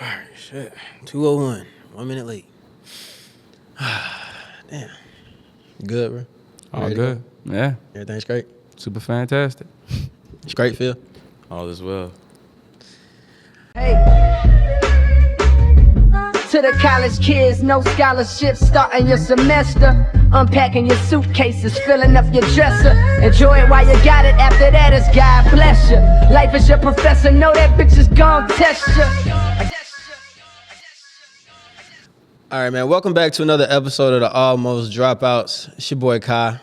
All right, shit. 2:01. 1 minute late. Damn. You good, bro? All good. Yeah. Everything's great? Super fantastic. It's great, Phil? All is well. Hey. To the college kids, no scholarships, starting your semester. Unpacking your suitcases, filling up your dresser. Enjoy it while you got it, after that it's God bless you. Life is your professor, know that bitch is gon' test you. All right, man. Welcome back to another episode of the Almost Dropouts. It's your boy, Kai.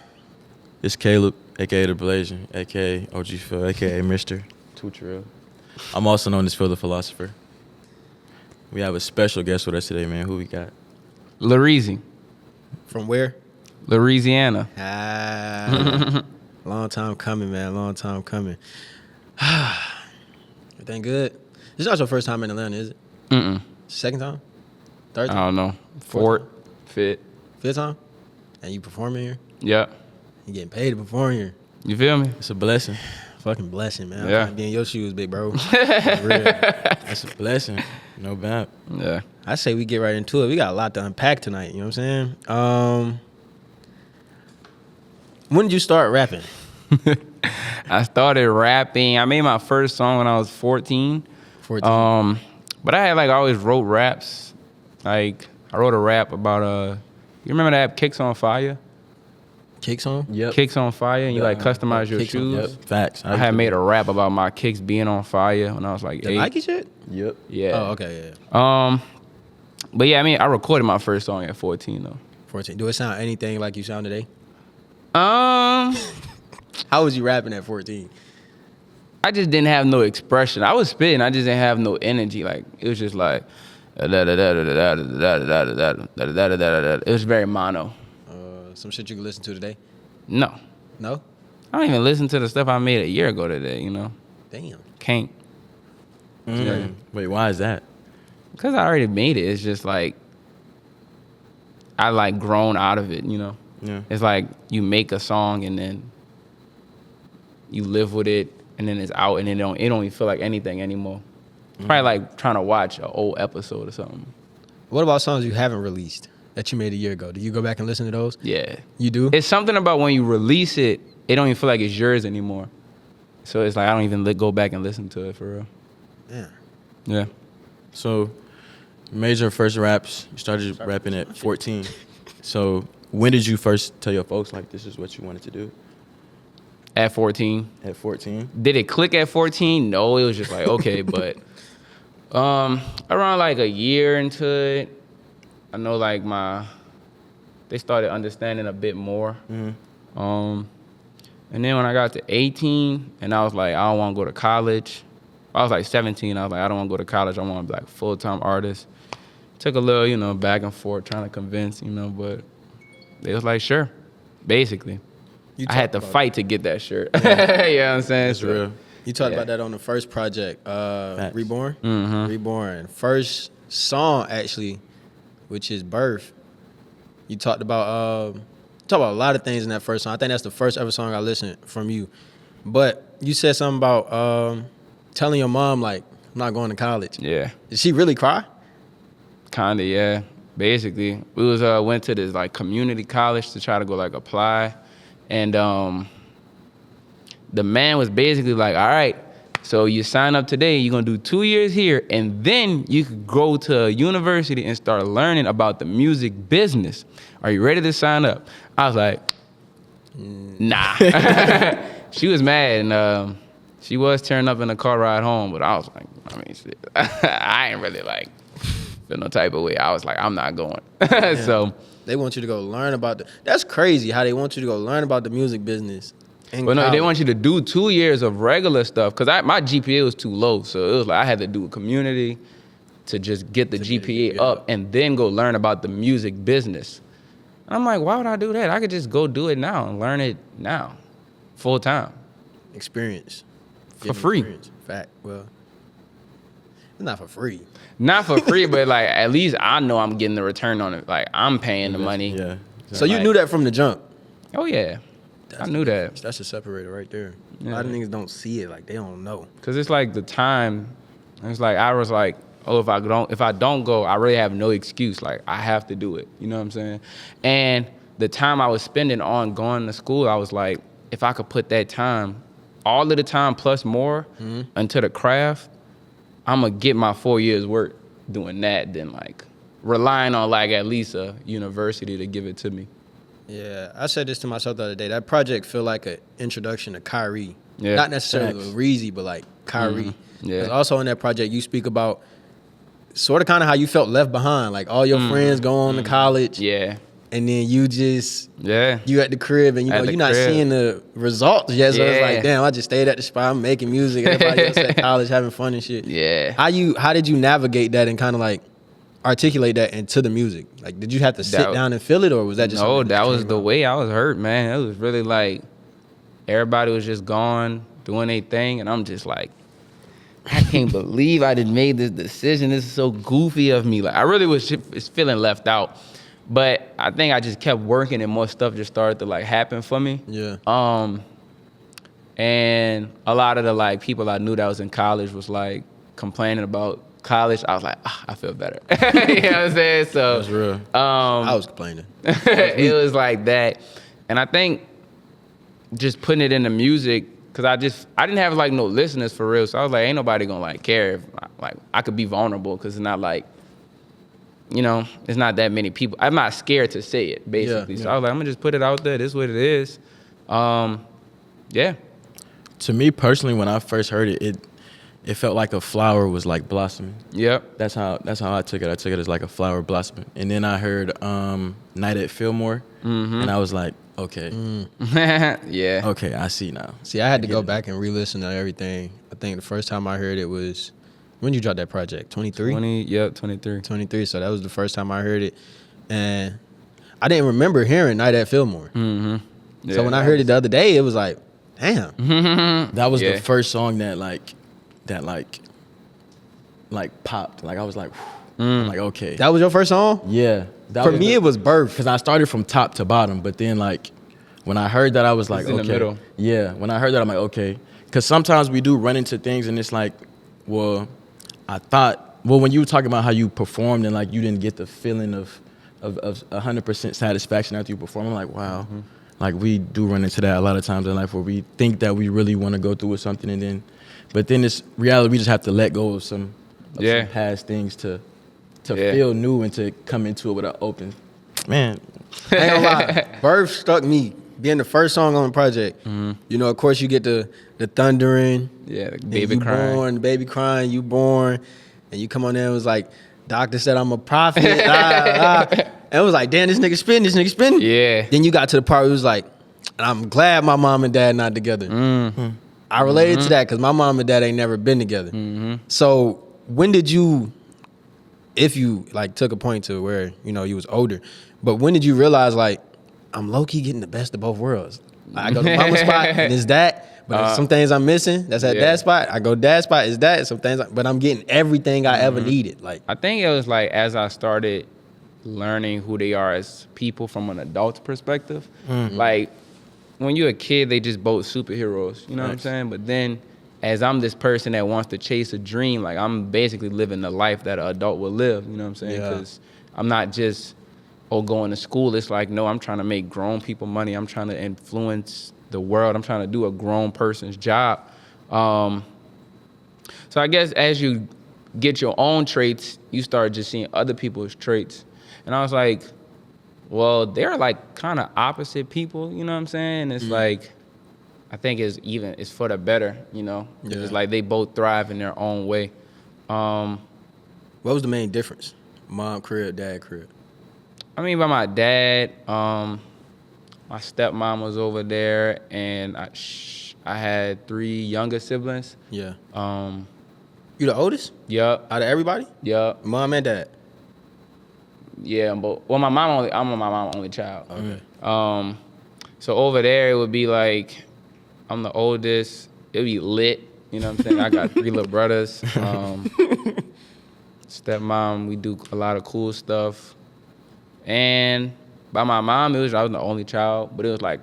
It's Caleb, a.k.a. The Blasian, a.k.a. OG Phil, a.k.a. Mr. Tutorial. I'm also known as Phil the Philosopher. We have a special guest with us today, man. Who we got? Lareezy, From where? Louisiana. Long time coming, man. Long time coming. Everything good? This is not your first time in Atlanta, is it? Mm-mm. Second time? Third I time? don't know. Fourth, fifth. Fifth time? And you performing here? Yep. You getting paid to perform here? You feel me? It's a blessing. Fucking blessing, man. Yeah. I'm trying to be in your shoes, big bro. For real. That's a blessing. No doubt. Yeah. I say we get right into it. We got a lot to unpack tonight. You know what I'm saying? When did you start rapping? I started rapping. I made my first song when I was 14. 14. But I always wrote raps. Like, I wrote a rap about, you remember that app Kicks on Fire? Kicks on? Yep. Kicks on Fire, and you customize your Kicks on- shoes. Yep. Facts. I had made a rap about my kicks being on fire when I was like The 8. Nike shit? Yep. Yeah. Oh, okay, yeah. But yeah, I recorded my first song at 14 though. 14. Do it sound anything like you sound today? Um, How was you rapping at 14? I just didn't have no expression. I was spitting, I just didn't have no energy. Like it was just like it was very mono. Some shit you can listen to today? No. No? I don't even listen to the stuff I made a year ago today, you know. Damn. Can't. Wait, why is that? Because I already made it. It's just like I like grown out of it, you know. Yeah. It's like you make a song and then you live with it and then it's out and it don't even feel like anything anymore. It's probably like trying to watch an old episode or something. What about songs you haven't released that you made a year ago? Do you go back and listen to those? Yeah. You do? It's something about when you release it, it don't even feel like it's yours anymore. So it's like I don't even go back and listen to it for real. Yeah. Yeah. So, you made your first raps. You started rapping at 14. So, when did you first tell your folks, like, this is what you wanted to do? At 14. At 14? Did it click at 14? No, it was just like, okay, but around like a year into it, I know like they started understanding a bit more. Mm-hmm. And then when I got to 18 and I was like, I don't want to go to college. I was like 17, I was like, I don't want to go to college. I want to be like a full-time artist. Took a little, back and forth trying to convince, but they was like, sure, basically. I had to fight to get that shirt. Yeah. You know what I'm saying? That's real. You talked Yeah. about that on the first project, Reborn? Mm-hmm. Reborn. First song, actually, which is Birth. You talked about a lot of things in that first song. I think that's the first ever song I listened from you. But you said something about telling your mom, like, I'm not going to college. Yeah. Did she really cry? Kinda, yeah. Basically, we went to this like community college to try to go like apply, and the man was basically like, "All right, so you sign up today. You're gonna do 2 years here, and then you could go to a university and start learning about the music business. Are you ready to sign up?" I was like, "Nah." She was mad, and she was tearing up in the car ride home, but I was like, shit. I ain't really like feel no type of way. I was like, I'm not going. So They want you to go learn about that's crazy how they want you to go learn about the music business. But no, they want you to do 2 years of regular stuff because my GPA was too low. So it was like I had to do a community to just get the GPA up and then go learn about the music business. And I'm like, why would I do that? I could just go do it now and learn it now, full time. experience. For free. Experience. Fact. Well, it's not for free. Not for free, but like at least I know I'm getting the return on it. Like I'm paying the money. Yeah. So you knew that from the jump. Oh yeah, I knew that. That's a separator right there. A Yeah. lot of niggas don't see it. Like, they don't know. Cause it's like the time. It's like I was like oh, if I don't go, I really have no excuse. Like, I have to do it. You know what I'm saying? And the time I was spending on going to school, I was like, if I could put that time, all of the time plus more, into the craft, I'm gonna get my 4 years work doing that than like relying on like at least a university to give it to me. Yeah, I said this to myself the other day. That project feel like an introduction to Kyrie. Yeah. Not necessarily Reezy, but like Kyrie. Yeah. 'Cause also in that project, you speak about sort of kind of how you felt left behind. Like all your friends go on to college. Yeah. And then you just, Yeah. you at the crib and At the you're not crib. seeing the results yet. So it's Yeah. like, damn, I just stayed at the spot. I'm making music. Everybody else at college having fun and shit. Yeah. How did you navigate that and kind of like articulate that into the music? Like, did you have to sit down and feel it, or was that just No, something that just was came the out? way I was hurt, man. It was really like everybody was just gone, doing their thing, and I'm just like, I can't believe I done made this decision. This is so goofy of me. Like, I really was just feeling left out. But I think I just kept working and more stuff just started to like happen for me. Yeah. And a lot of the like people I knew that was in college was like complaining about college. I was like, I feel better. You know what I'm saying? So That's real. I was complaining. it was like that. And I think just putting it in the music, cause I didn't have like no listeners for real. So I was like, ain't nobody gonna like care if like I could be vulnerable, cause it's not like, you know, it's not that many people. I'm not scared to say it, basically. Yeah. So I was like, I'm gonna just put it out there. This is what it is. Yeah. To me personally, when I first heard it, it felt like a flower was like blossoming. Yep. That's how I took it. I took it as like a flower blossoming. And then I heard Night at Fillmore, and I was like, okay, Yeah. okay, I see now. See, I had to get go it. back and re-listen to everything. I think the first time I heard it was, when you dropped that project? 23? 23. 23. So that was the first time I heard it. And I didn't remember hearing Night at Fillmore. Yeah, So when I heard it the other day, it was like, damn. That was Yeah. the first song that popped. Like I was like, I'm like, okay. That was your first song? Yeah. For me, it was Birth. Because I started from top to bottom, but then like when I heard that, I was like, It's in the okay. middle. Yeah. When I heard that, I'm like, okay. Because sometimes we do run into things and it's like, well, when you were talking about how you performed and like you didn't get the feeling of 100% satisfaction after you perform, I'm like, wow. Like we do run into that a lot of times in life where we think that we really want to go through with something but then it's reality, we just have to let go of some past things to feel new and to come into it with an open, man. I ain't gonna lie. Birth struck me being the first song on the project. You know, of course, you get the thundering. Yeah, the and baby you crying. Born, the baby crying, you born. And you come on there and it was like, doctor said I'm a prophet. And it was like, damn, this nigga spitting. Yeah. Then you got to the part where it was like, and I'm glad my mom and dad not together. I related to that because my mom and dad ain't never been together. So when did you, if you like took a point to where, you know, you was older, but when did you realize like, I'm low-key getting the best of both worlds? I go to mama's spot and it's that, but there's some things I'm missing. That's at dad's spot. I go dad's spot, is that. Some things, but I'm getting everything I ever needed. Like, I think it was like as I started learning who they are as people from an adult's perspective. Like when you're a kid, they just both superheroes. You know what I'm saying? But then as I'm this person that wants to chase a dream, like I'm basically living the life that an adult would live. You know what I'm saying? Yeah. Because I'm not just going to school. It's like, no, I'm trying to make grown people money. I'm trying to influence the world. I'm trying to do a grown person's job. So I guess as you get your own traits, you start just seeing other people's traits. And I was like, well, they're like kind of opposite people, you know what I'm saying? It's like, I think it's for the better, you know? Yeah. It's like they both thrive in their own way. what was the main difference? Mom crib, dad crib. I mean, by my dad, my stepmom was over there, and I had 3 younger siblings. Yeah. You the oldest Yup, out of everybody? yup. Mom and dad. Yeah, but well, I'm my mom's only child. Okay. So over there, it would be like, I'm the oldest. It'd be lit. You know what I'm saying? I got 3 little brothers. Stepmom, we do a lot of cool stuff. And by my mom, I was the only child, but it was like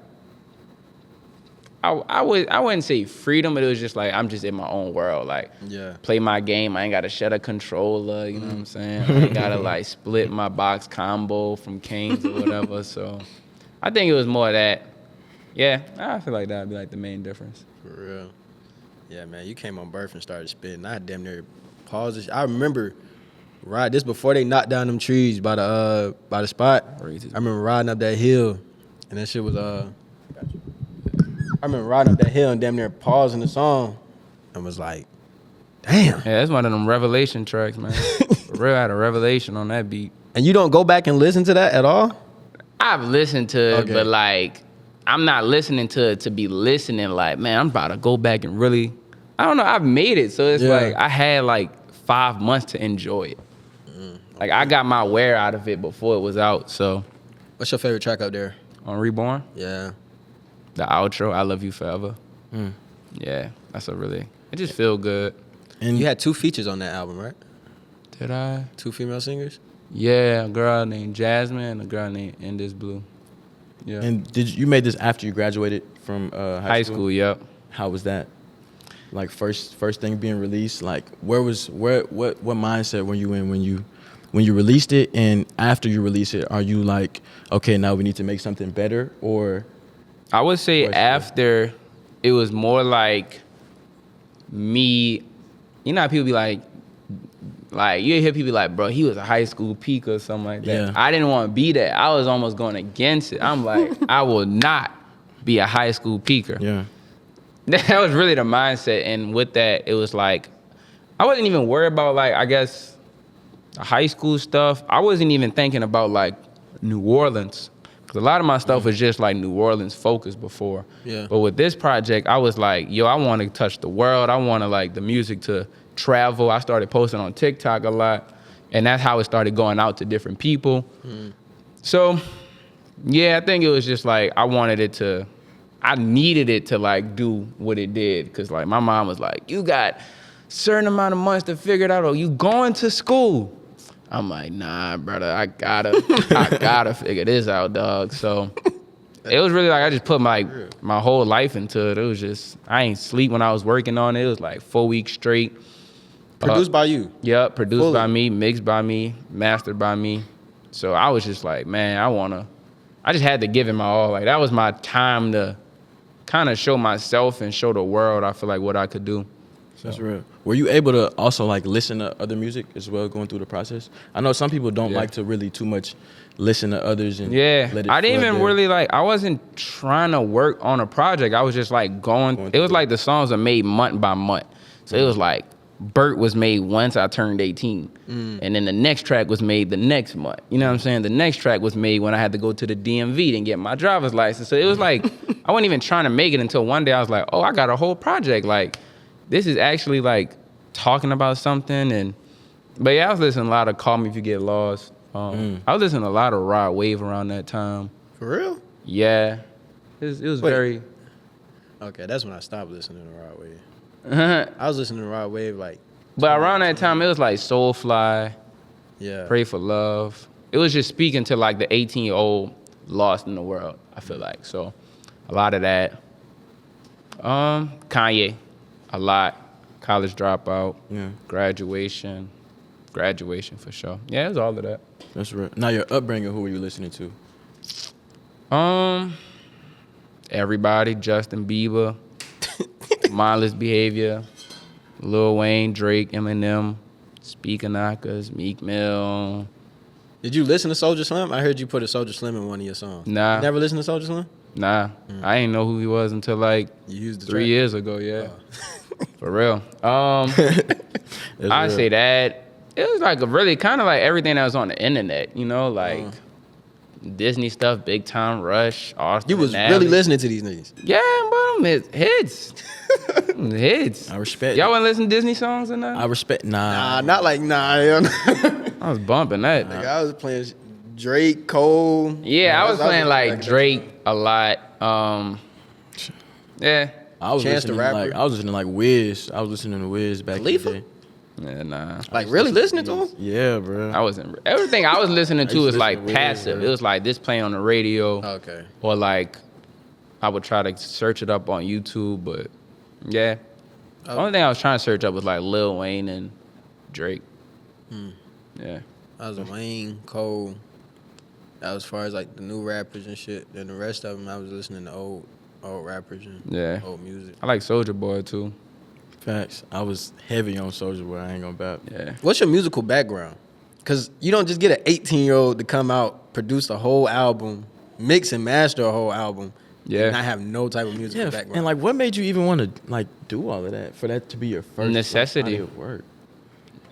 I wouldn't say freedom, but it was just like I'm just in my own world. Like, play my game. I ain't gotta shut a controller. You know what I'm saying? I ain't gotta like split my box combo from Cane's or whatever. So, I think it was more that. Yeah, I feel like that'd be like the main difference. For real. Yeah, man, you came on Birth and started spitting. I damn near paused this. I remember this before they knocked down them trees by the spot. I remember riding up that hill, and that shit was I remember riding up that hill and damn near pausing the song, and was like, damn. Yeah, that's one of them revelation tracks, man. For real, I had a revelation on that beat. And you don't go back and listen to that at all? I've listened to it, but like, I'm not listening to it to be listening like, man, I'm about to go back and really, I don't know, I've made it. So it's like, I had like 5 months to enjoy it. Like, I got my wear out of it before it was out, so. What's your favorite track up there? On Reborn? Yeah. The outro, I Love You Forever. Yeah, that's it just feel good. And you had 2 features on that album, right? Did I? 2 female singers? Yeah, a girl named Jasmine and a girl named Indus Blue. Yeah. And you made this after you graduated from high school? High school, yep. How was that? Like first thing being released, like what mindset were you in when you released it, and after you release it, are you like, okay, now we need to make something better, or? I would say after, it was more like me, you know how people be like you hear people like, bro, he was a high school peak or something like that. Yeah. I didn't want to be that. I was almost going against it. I'm like, I will not be a high school peaker. Yeah. That was really the mindset. And with that, it was like, I wasn't even worried about like, I guess, the high school stuff. I wasn't even thinking about like New Orleans. Because a lot of my stuff was just like New Orleans focused before. Yeah. But with this project, I was like, yo, I want to touch the world. I want to like the music to travel. I started posting on TikTok a lot. And that's how it started going out to different people. So, yeah, I think it was just like, I needed it to like do what it did. Cause like my mom was like, you got certain amount of months to figure it out, or you going to school. I'm like, nah, brother, I gotta figure this out, dog. So it was really like, I just put my whole life into it. It was just, I ain't sleep when I was working on it. It was like 4 weeks straight. Produced by you? Yep, produced by me, mixed by me, mastered by me. So I was just like, man, I just had to give it my all. Like, that was my time to kind of show myself and show the world, I feel like, what I could do. So. That's real. Were you able to also like listen to other music as well going through the process? I know some people don't like to really too much listen to others and let it I didn't flood even really like, I wasn't trying to work on a project. I was just like going it was like the songs are made month by month. So it was like Burt was made once I turned 18. And then the next track was made the next month. You know what I'm saying? The next track was made when I had to go to the DMV and get my driver's license. So it was like, I wasn't even trying to make it until one day I was like, oh, I got a whole project. Like, this is actually like talking about something. But yeah, I was listening a lot of Call Me If You Get Lost. I was listening to a lot of Rod Wave around that time. For real? Yeah. It was very... Okay, that's when I stopped listening to Rod Wave. I was listening to Rod Wave like... But around that time, it was like Soulfly, Pray for Love. It was just speaking to like the 18-year-old lost in the world, I feel like. So a lot of that. Kanye, a lot. College Dropout, Graduation for sure. Yeah, it was all of that. That's right. Now your upbringing, who were you listening to? Everybody, Justin Bieber, Mindless Behavior, Lil Wayne, Drake, Eminem, Speaker Knockers, Meek Mill. Did you listen to Soulja Slim? I heard you put a Soulja Slim in one of your songs. Nah. You never listened to Soulja Slim? Nah. I didn't know who he was until like 3 years ago, For real. I say that. It was like a really kind of like everything that was on the internet, you know, like Disney stuff, Big Time Rush, Austin. You was really listening to these niggas? Yeah, but hits. Hits. I respect. Y'all wasn't listening to Disney songs or nothing? I respect. Nah, not like hell no. I was bumping that. Like, I was playing Drake, Cole. Yeah, I was playing like Drake a lot. Yeah. I was Chance the listening Rapper. I was listening like Wiz. I was listening to Wiz back Khalifa? in the day. Yeah, nah. Like really listening to him? Yeah, bro. I wasn't. Everything I was listening to was listen like to Wiz, passive. bro. It was like this playing on the radio. Okay. Or like I would try to search it up on YouTube, but yeah. The only thing I was trying to search up was like Lil Wayne and Drake. Yeah. I was Wayne, Cole. That was as far as like the new rappers and shit. Then the rest of them, I was listening to old rappers and old music. I like Soulja Boy too. Facts. I was heavy on Soulja Boy. I ain't gonna bap. Yeah. What's your musical background? Because you don't just get an 18-year-old to come out, produce a whole album, mix and master a whole album, and not have no type of musical background. And like, what made you even want to like do all of that for that to be your first necessity body of work?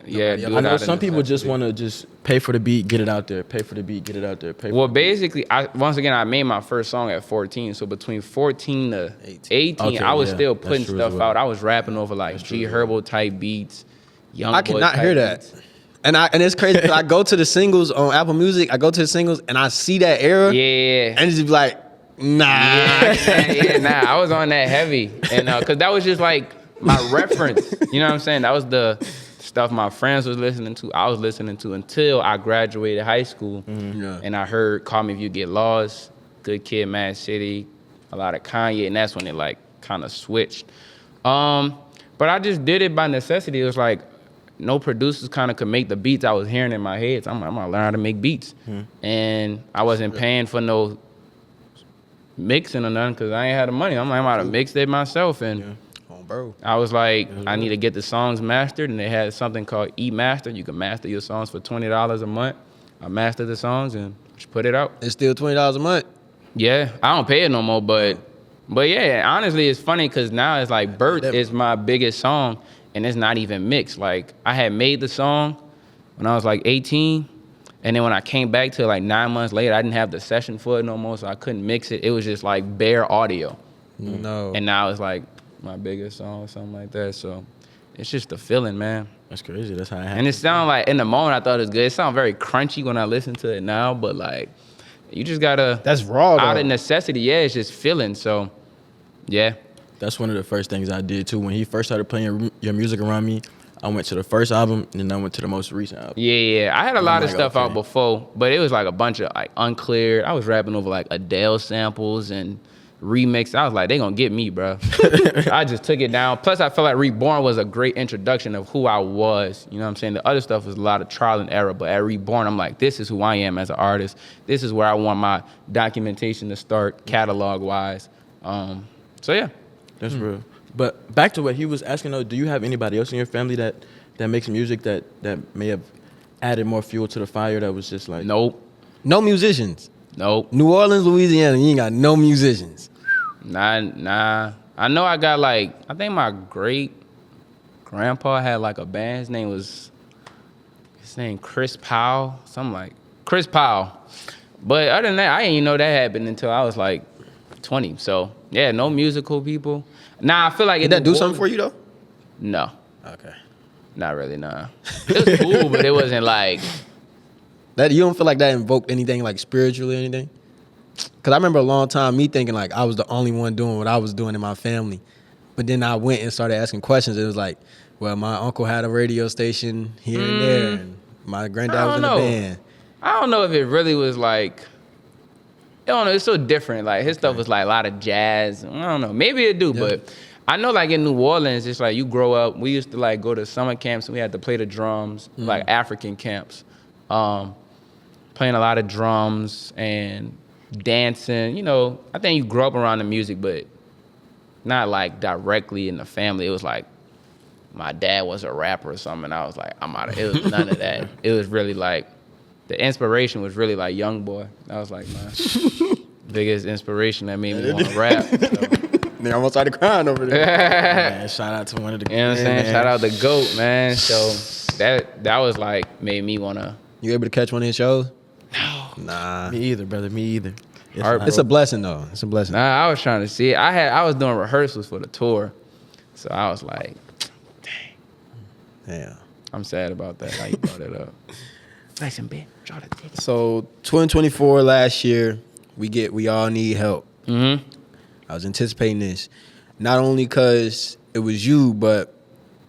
Yeah, Nobody I know some people just want to just pay for the beat, get it out there, pay for the beat, get it out there. Well, basically, I made my first song at 14. So between 14 to 18, Okay, I was yeah, still that's putting true as stuff well. out. I was rapping over like G Herbo type beats, Young I Boy cannot type hear that. beats. And it's crazy because I go to the singles on Apple Music, and I see that era. Yeah. And it's just like, nah. I was on that heavy. And because that was just like my reference. You know what I'm saying? That was the stuff my friends was listening to. I was listening to until I graduated high school. Yeah. And I heard Call Me If You Get Lost, Good Kid, Mad City, a lot of Kanye. And that's when it like kind of switched. But I just did it by necessity. It was like, no producers kind of could make the beats I was hearing in my head. So I'm gonna learn how to make beats. And I wasn't paying for no mixing or nothing because I ain't had the money. I'm about to mix it myself. And Oh, bro. I was like, I need to get the songs mastered. And they had something called E-Master. You can master your songs for $20 a month. I mastered the songs and just put it out. It's still $20 a month. Yeah, I don't pay it no more, but yeah, honestly, it's funny because now it's like Birth is my biggest song. And it's not even mixed. Like, I had made the song when I was like 18. And then when I came back to like 9 months later, I didn't have the session for it no more, so I couldn't mix it. It was just like bare audio. No. And now it's like my biggest song or something like that. So it's just the feeling, man. That's crazy. That's how it happened. And it sounded like, in the moment, I thought it was good. It sounded very crunchy when I listen to it now, but like, you just gotta. That's raw, though. Out of necessity, yeah, it's just feeling. So, yeah. That's one of the first things I did too. When he first started playing your music around me, I went to the first album and then I went to the most recent album. Yeah. I had a lot of like, stuff okay. out before, but it was like a bunch of like uncleared. I was rapping over like Adele samples and remix. I was like, they gonna get me, bro. I just took it down. Plus, I felt like Reborn was a great introduction of who I was. You know what I'm saying? The other stuff was a lot of trial and error, but at Reborn, I'm like, this is who I am as an artist. This is where I want my documentation to start, catalog-wise. So, yeah. That's real. But back to what he was asking though, do you have anybody else in your family that makes music that may have added more fuel to the fire that was just like Nope. No musicians. Nope. New Orleans, Louisiana, you ain't got no musicians. Nah. I know I got like, I think my great-grandpa had like a band. His name Chris Powell, something like Chris Powell. But other than that, I didn't even know that happened until I was like 20. So, yeah, no musical people. Nah, I feel like Did that do something for you, though? No, Okay. not really, nah. It was cool, but it wasn't like, That you don't feel like that invoked anything like spiritually or anything? Because I remember a long time me thinking like I was the only one doing what I was doing in my family. But then I went and started asking questions. It was like, well, my uncle had a radio station here and there. And my granddad was in a band. I don't know if it really was like, I don't know, it's so different. Like, his stuff was like a lot of jazz. I don't know, maybe it do, but I know like in New Orleans, it's like you grow up, we used to like go to summer camps and we had to play the drums, like African camps. Playing a lot of drums and dancing, you know, I think you grow up around the music, but not like directly in the family. It was like my dad was a rapper or something, and I was like, I'm out of it. It was none of that. It was really like, the inspiration was really like Young Boy. That was like my biggest inspiration that made me want to rap. So. They almost started crying over there. Man, shout out to one of the You know what I'm saying? man. Shout out the GOAT, man. So that was like, made me want to. You able to catch one of his shows? No. Nah. Me either, brother. Me either. It's a blessing, though. It's a blessing. Nah, I was trying to see it. I was doing rehearsals for the tour. So I was like, Yeah. I'm sad about that. How you brought it up. Listen, bitch, draw the ticket. So 2024 last year, we all need help. Mm-hmm. I was anticipating this, not only because it was you, but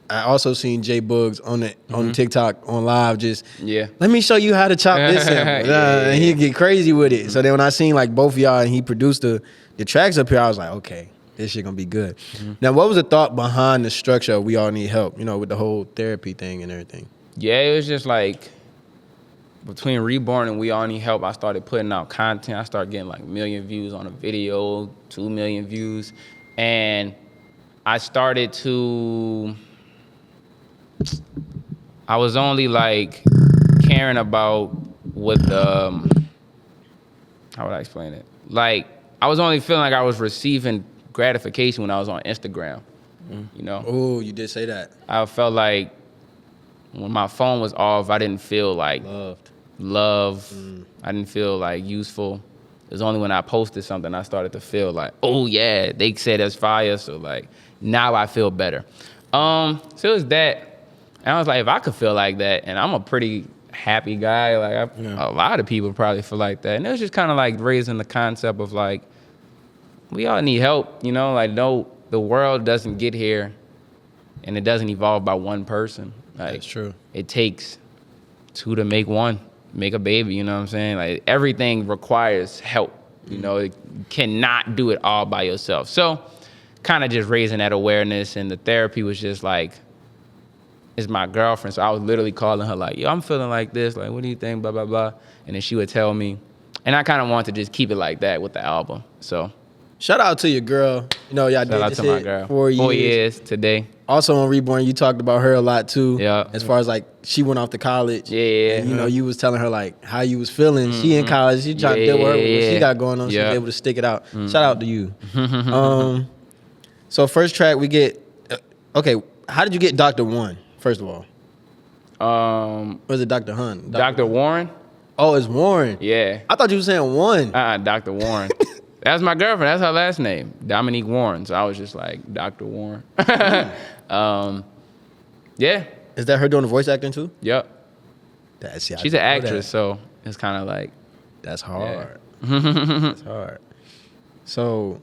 I also seen J Bugs on TikTok on live just Yeah. let me show you how to chop this sample. And he'd get crazy with it. So then when I seen like both of y'all and he produced the tracks up here, I was like, okay, this shit gonna be good. Now, what was the thought behind the structure of We All Need Help, with the whole therapy thing and everything? Yeah, it was just like between Reborn and We All Need Help, I started putting out content. I started getting like 1 million views on a video, 2 million views. And I started to, I was only like caring about what the, how would I explain it? Like, I was only feeling like I was receiving gratification when I was on Instagram, Oh, you did say that. I felt like when my phone was off, I didn't feel like love. I didn't feel like useful. It was only when I posted something I started to feel like, oh yeah, they said it's fire, so like now I feel better. So it was that, and I was like, if I could feel like that, and I'm a pretty happy guy, like a lot of people probably feel like that, and it was just kind of like raising the concept of like, we all need help, like no, the world doesn't get here, and it doesn't evolve by one person. Like, That's true. It takes two to make one, make a baby, you know what I'm saying? Like everything requires help, you cannot do it all by yourself. So kind of just raising that awareness, and the therapy was just like, it's my girlfriend. So I was literally calling her like, yo, I'm feeling like this. Like, what do you think? Blah, blah, blah. And then she would tell me. And I kind of wanted to just keep it like that with the album. So shout out to your girl. Y'all shout did out this to my hit girl. 4 years. 4 years today. Also on Reborn, you talked about her a lot too. Yeah. As far as like she went off to college. Yeah. And, you was telling her like how you was feeling. She in college. She trying to deal with her, what she got going on. She was able to stick it out. Shout out to you. So first track we get. Okay, how did you get Dr. One? First of all. Or is it Dr. Hun? Dr. Warren? Oh, it's Warren. Yeah. I thought you were saying one. Dr. Warren. That's my girlfriend. That's her last name, Dominique Warren. So I was just like, Dr. Warren. Yeah. Is that her doing the voice acting too? Yep. She's an actress, so it's kind of like. That's hard. That's hard. So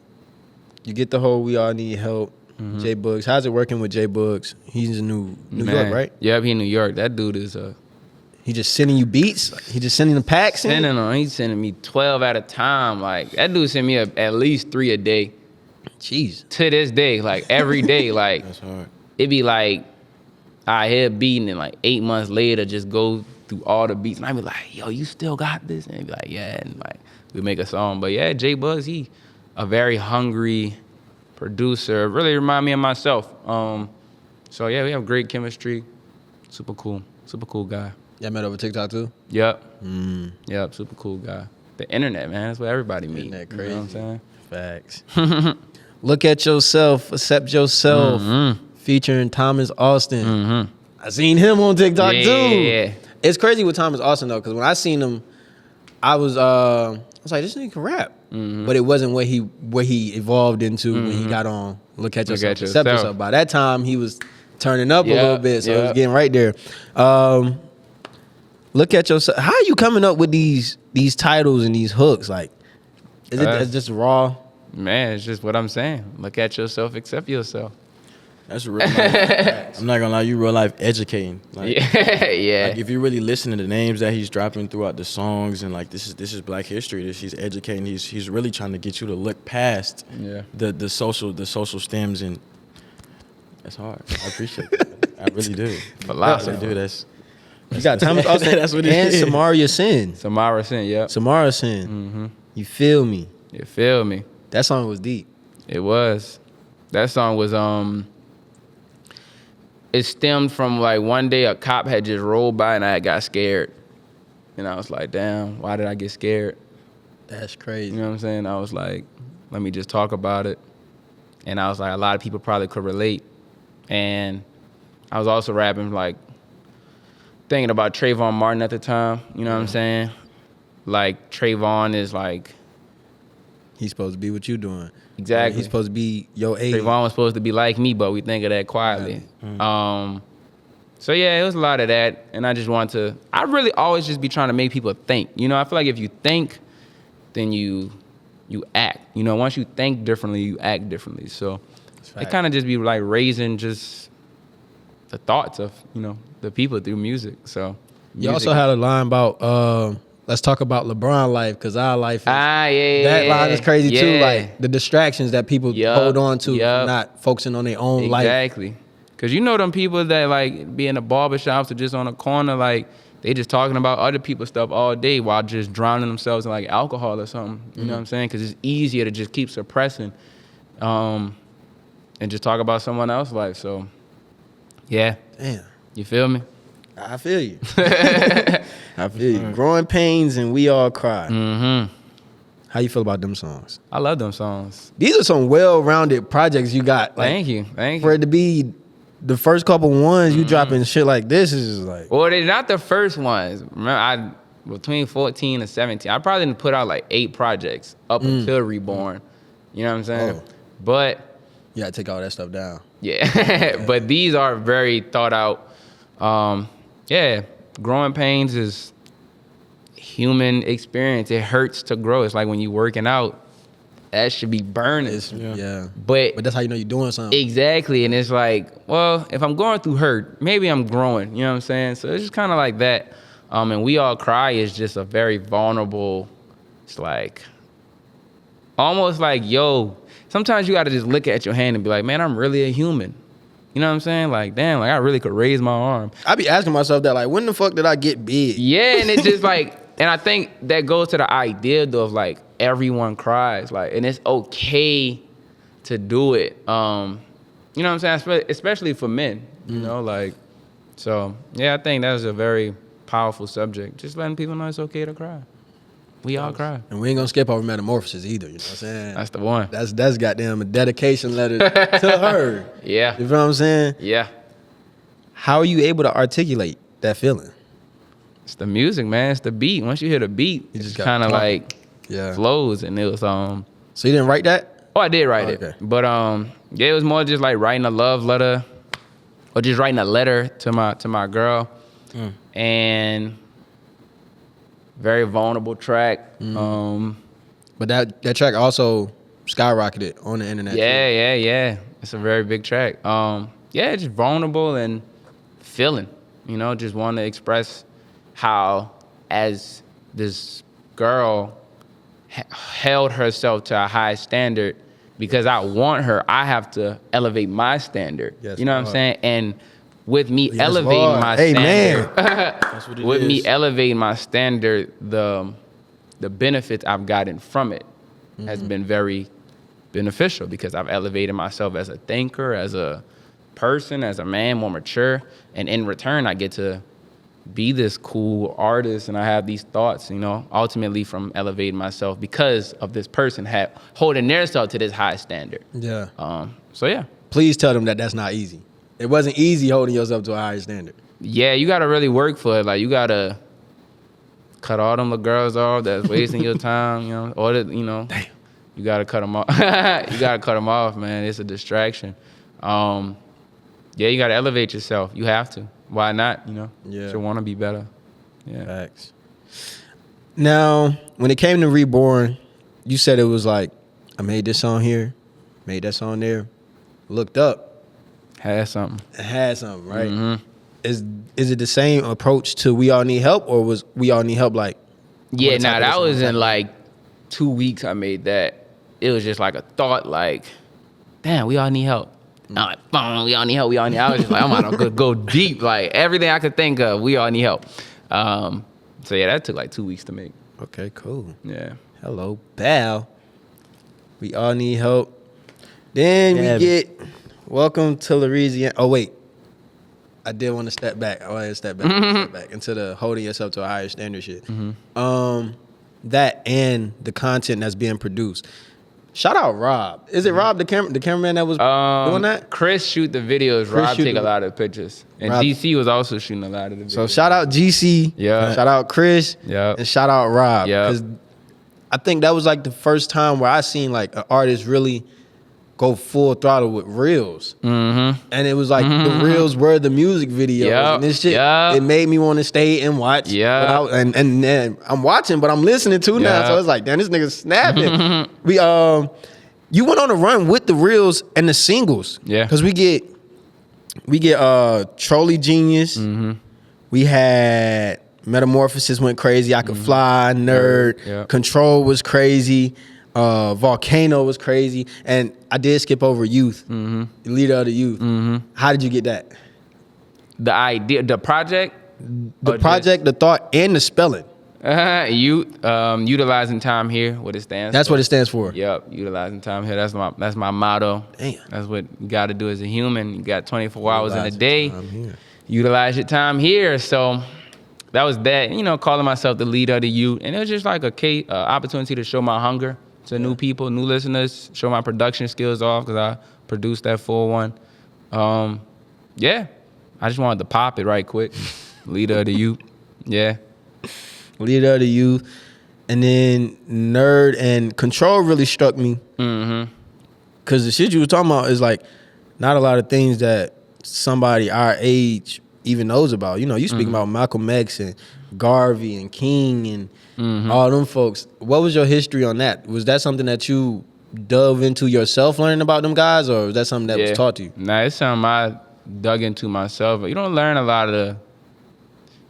you get the whole We All Need Help. J Bugs. How's it working with J Bugs? He's in New York, right? Yep, he in New York. That dude is He just sending you beats? He just sending the packs? He's sending me 12 at a time. Like, that dude sent me at least 3 a day. Jeez. To this day, like, every day. Like, That's hard. It'd be like, I hear a beat, and then like 8 months later, just go through all the beats. And I'd be like, yo, you still got this? And he'd be like, yeah. And like, we make a song. But yeah, J Bugs, he a very hungry producer. Really remind me of myself. So yeah, we have great chemistry. Super cool guy. Y'all met over TikTok too? Yep. Yep, super cool guy. The internet, man, that's where everybody meet. Internet crazy. You know what I'm saying? Facts. Look at yourself, accept yourself. Featuring Thomas Austin. I seen him on TikTok too. Yeah. It's crazy with Thomas Austin though, because when I seen him, I was like, this nigga can rap. But it wasn't what he evolved into when he got on Look at Yourself, Accept Yourself. By that time, he was turning up a little bit, so it was getting right there. Look at Yourself. How are you coming up with these titles and these hooks? Like, is it just raw? Man, it's just what I'm saying. Look at yourself, accept yourself. That's real life. I'm not gonna lie, you real life educating. Like, yeah. Like if you really listen to the names that he's dropping throughout the songs, and like this is Black history. He's educating. He's really trying to get you to look past the social stems, and that's hard. I appreciate that. I really do. Philosophy. I really do. That's You got Thomas Austin that's what it and is. Samaria Sin. Samara Sin, yep. Samara Sin. You feel me? You feel me? That song was deep. It was. That song was it stemmed from like one day a cop had just rolled by and I got scared. And I was like, damn, why did I get scared? That's crazy. You know what I'm saying? I was like, let me just talk about it. And I was like, a lot of people probably could relate. And I was also rapping like thinking about Trayvon Martin at the time. You know what I'm saying? Like Trayvon is like, he's supposed to be what you doing. Exactly. He's supposed to be your age. Trayvon was supposed to be like me, but we think of that quietly. So yeah, it was a lot of that, and I just want to. I really always just be trying to make people think. You know, I feel like if you think, then you act. You know, once you think differently, you act differently. So it kind of just be like raising just the thoughts of the people through music. So You also had a line about let's talk about LeBron life, because our life is, that line is crazy too. Like the distractions that people hold on to, not focusing on their own life. Exactly. Because them people that like be in the barbershops or just on a corner, like they just talking about other people's stuff all day while just drowning themselves in like alcohol or something. You know what I'm saying? Because it's easier to just keep suppressing and just talk about someone else's life. So, yeah. Damn. You feel me? I feel you. I feel you. Growing Pains and We All Cry. Mm-hmm. How you feel about them songs? I love them songs. These are some well-rounded projects you got. Like, Thank you. For it to be the first couple ones, you dropping shit like this is just like... Well, they're not the first ones. Remember, between 14 and 17, I probably didn't put out like 8 projects up until Reborn. You know what I'm saying? Oh. But... You gotta take all that stuff down. Yeah. But these are very thought out. Growing Pains is human experience. It hurts to grow. It's like when you working out, that should be burning. But that's how you know you're doing something. Exactly. And it's like, well, if I'm going through hurt, maybe I'm growing. You know what I'm saying? So it's just kind of like that. And We All Cry is just a very vulnerable, it's like, almost like, yo, sometimes you got to just look at your hand and be like, man, I'm really a human. You know what I'm saying? Like, damn, like I really could raise my arm. I be asking myself that, like, when the fuck did I get big? Yeah, and it's just like, and I think that goes to the idea though of like everyone cries, like, and it's okay to do it. You know what I'm saying? Especially for men, you know, like, so yeah, I think that's a very powerful subject. Just letting people know it's okay to cry. We all cry. And we ain't gonna skip over Metamorphosis either, you know what I'm saying? That's the one. That's goddamn a dedication letter to her. Yeah. You feel what I'm saying? Yeah. How are you able to articulate that feeling? It's the music, man. It's the beat. Once you hear the beat, it just kind of like flows. And it was So you didn't write that? Oh, I did write it. But it was more just like writing a love letter, or just writing a letter to my girl, and very vulnerable track. But that track also skyrocketed on the internet. Yeah. It's a very big track. Just vulnerable and feeling. You know, just want to express how, as this girl held herself to a high standard, because I want her, I have to elevate my standard. Yes, you know what I'm saying? And with me Yes, elevating Lord. my Amen. standard, That's what it with is. me elevating my standard, the benefits I've gotten from it has been very beneficial, because I've elevated myself as a thinker, as a person, as a man, more mature, and in return I get to be this cool artist, and I have these thoughts, you know, ultimately from elevating myself because of this person holding themselves to this high standard. Yeah. So yeah. Please tell them that that's not easy. It wasn't easy holding yourself to a higher standard. Yeah, you gotta really work for it. Like, you gotta cut all them little girls off that's wasting your time, you know, or damn. You gotta cut them off. You gotta cut them off, man. It's a distraction. You gotta elevate yourself. You have to. Why not? You know. Yeah. You want to be better. Yeah. Facts. Now, when it came to Reborn, you said it was like, I made this song here, made that song there, looked up, Had something. had something, right? Mm-hmm. Is it the same approach to We All Need Help, or was We All Need Help like? Yeah, that was in like 2 weeks I made that. It was just like a thought, like, damn, we all need help. I'm like, boom, we all need help, we all need help. I was just like, I'm about to go deep, like everything I could think of, we all need help. So yeah, that took like 2 weeks to make. Okay, cool. Yeah. Hello, pal. We all need help. Then we get Welcome to Louisiana. Oh, wait. I did want to step back. I want to step back into the holding yourself to a higher standard shit. That and the content that's being produced. Shout out Rob. Is it Rob, the cameraman that was doing that? Chris shoot the videos. Rob shoot take the- a lot of pictures. And Rob- DC was also shooting a lot of the videos. So shout out GC. Yeah. Shout out Chris. Yeah. And shout out Rob. Yeah. Because I think that was like the first time where I seen like an artist really go full throttle with reels. And it was like the reels were the music videos. Yep. And this shit, Yep. it made me want to stay and watch. Yeah. And then I'm watching, but I'm listening too now. Yep. So it's like, damn, this nigga's snapping. You went on a run with the reels and the singles. Yeah. Because we get We get Trolley Genius. We had Metamorphosis went crazy. I Could Fly, Nerd. Yeah. Control was crazy. Volcano was crazy. And I did skip over Youth, Leader of the Youth. How did you get that? The idea, the project, The project, the thought, and the spelling. utilizing time here, what it stands. That's for. what it stands for. Yep, utilizing time here. That's my motto. Damn. That's what you got to do as a human. You got 24 hours in a Utilize your day. time here. Utilize your time here. So that was that. You know, calling myself the leader of the youth, and it was just like a opportunity to show my hunger to new people, new listeners. Show my production skills off because I produced that full one. Yeah, I just wanted to pop it right quick. Leader of the youth. Yeah. Leader of the Youth. And then Nerd and Control really struck me. Because the shit you were talking about is like not a lot of things that somebody our age even knows about. You know, you speak about Malcolm X and Garvey and King and all them folks. What was your history on that? Was that something that you dove into yourself learning about them guys, or was that something that was taught to you? Nah, it's something I dug into myself. You don't learn a lot of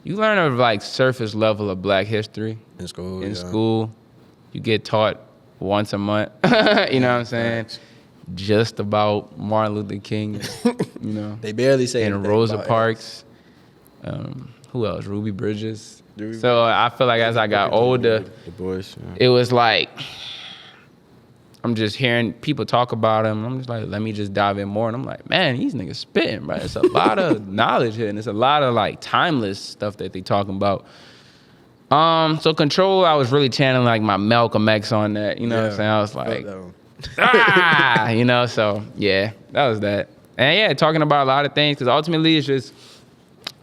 you learn a like surface level of Black history In school. in school. You get taught once a month. You know what I'm saying? Just about Martin Luther King. You know, They barely say and anything Rosa about Parks. Who else? Ruby Bridges. Ruby So I feel like as I got older, The boys. it was like I'm just hearing people talk about him. I'm just like, let me just dive in more. And I'm like, man, these niggas spitting, bro. It's a lot of knowledge here, and it's a lot of like timeless stuff that they talking about. So Control, I was really channeling like my Malcolm X on that. You know what I'm saying? I was like, you know. So yeah, that was that. And yeah, talking about a lot of things because ultimately it's just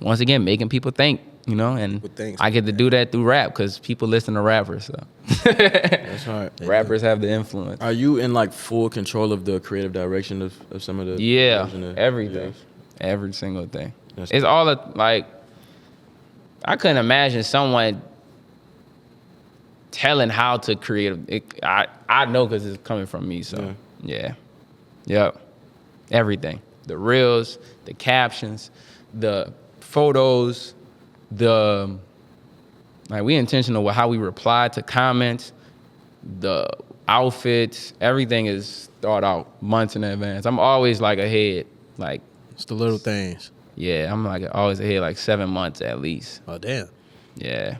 once again making people think. You know, and I get to do that through rap because people listen to rappers. So That's right. rappers have the influence. Are you in like full control of the creative direction of some of the Everything, every single thing. That's It's all like I couldn't imagine someone telling how to create. I know because it's coming from me. So everything, the reels, the captions, the photos. We intentional with how we reply to comments, the outfits, everything is thought out months in advance. I'm always like ahead, like It's the little things. yeah, I'm like always ahead, like 7 months at least. Oh, damn. Yeah,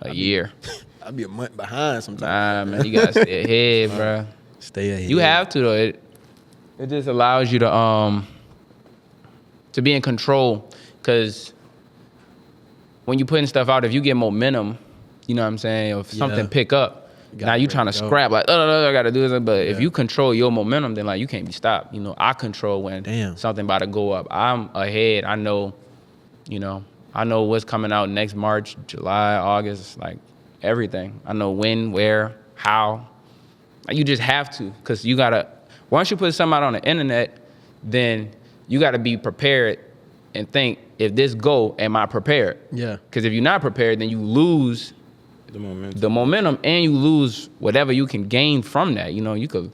a year. I'd be a month behind sometimes. Nah, man, you gotta stay ahead, bro. Stay ahead. You have to though. It just allows you to be in control, because when you putting stuff out, if you get momentum, you know what I'm saying, or if something pick up, now you trying to scrap like, I gotta do this. But if you control your momentum, then like you can't be stopped. You know, I control when something about to go up. I'm ahead. I know, I know what's coming out next March, July, August, like everything. I know when, where, how. Like, you just have to, because you gotta, once you put something out on the internet, then you gotta be prepared and think, if this go, am I prepared? Yeah. Because if you're not prepared, then you lose the momentum and you lose whatever you can gain from that. You could,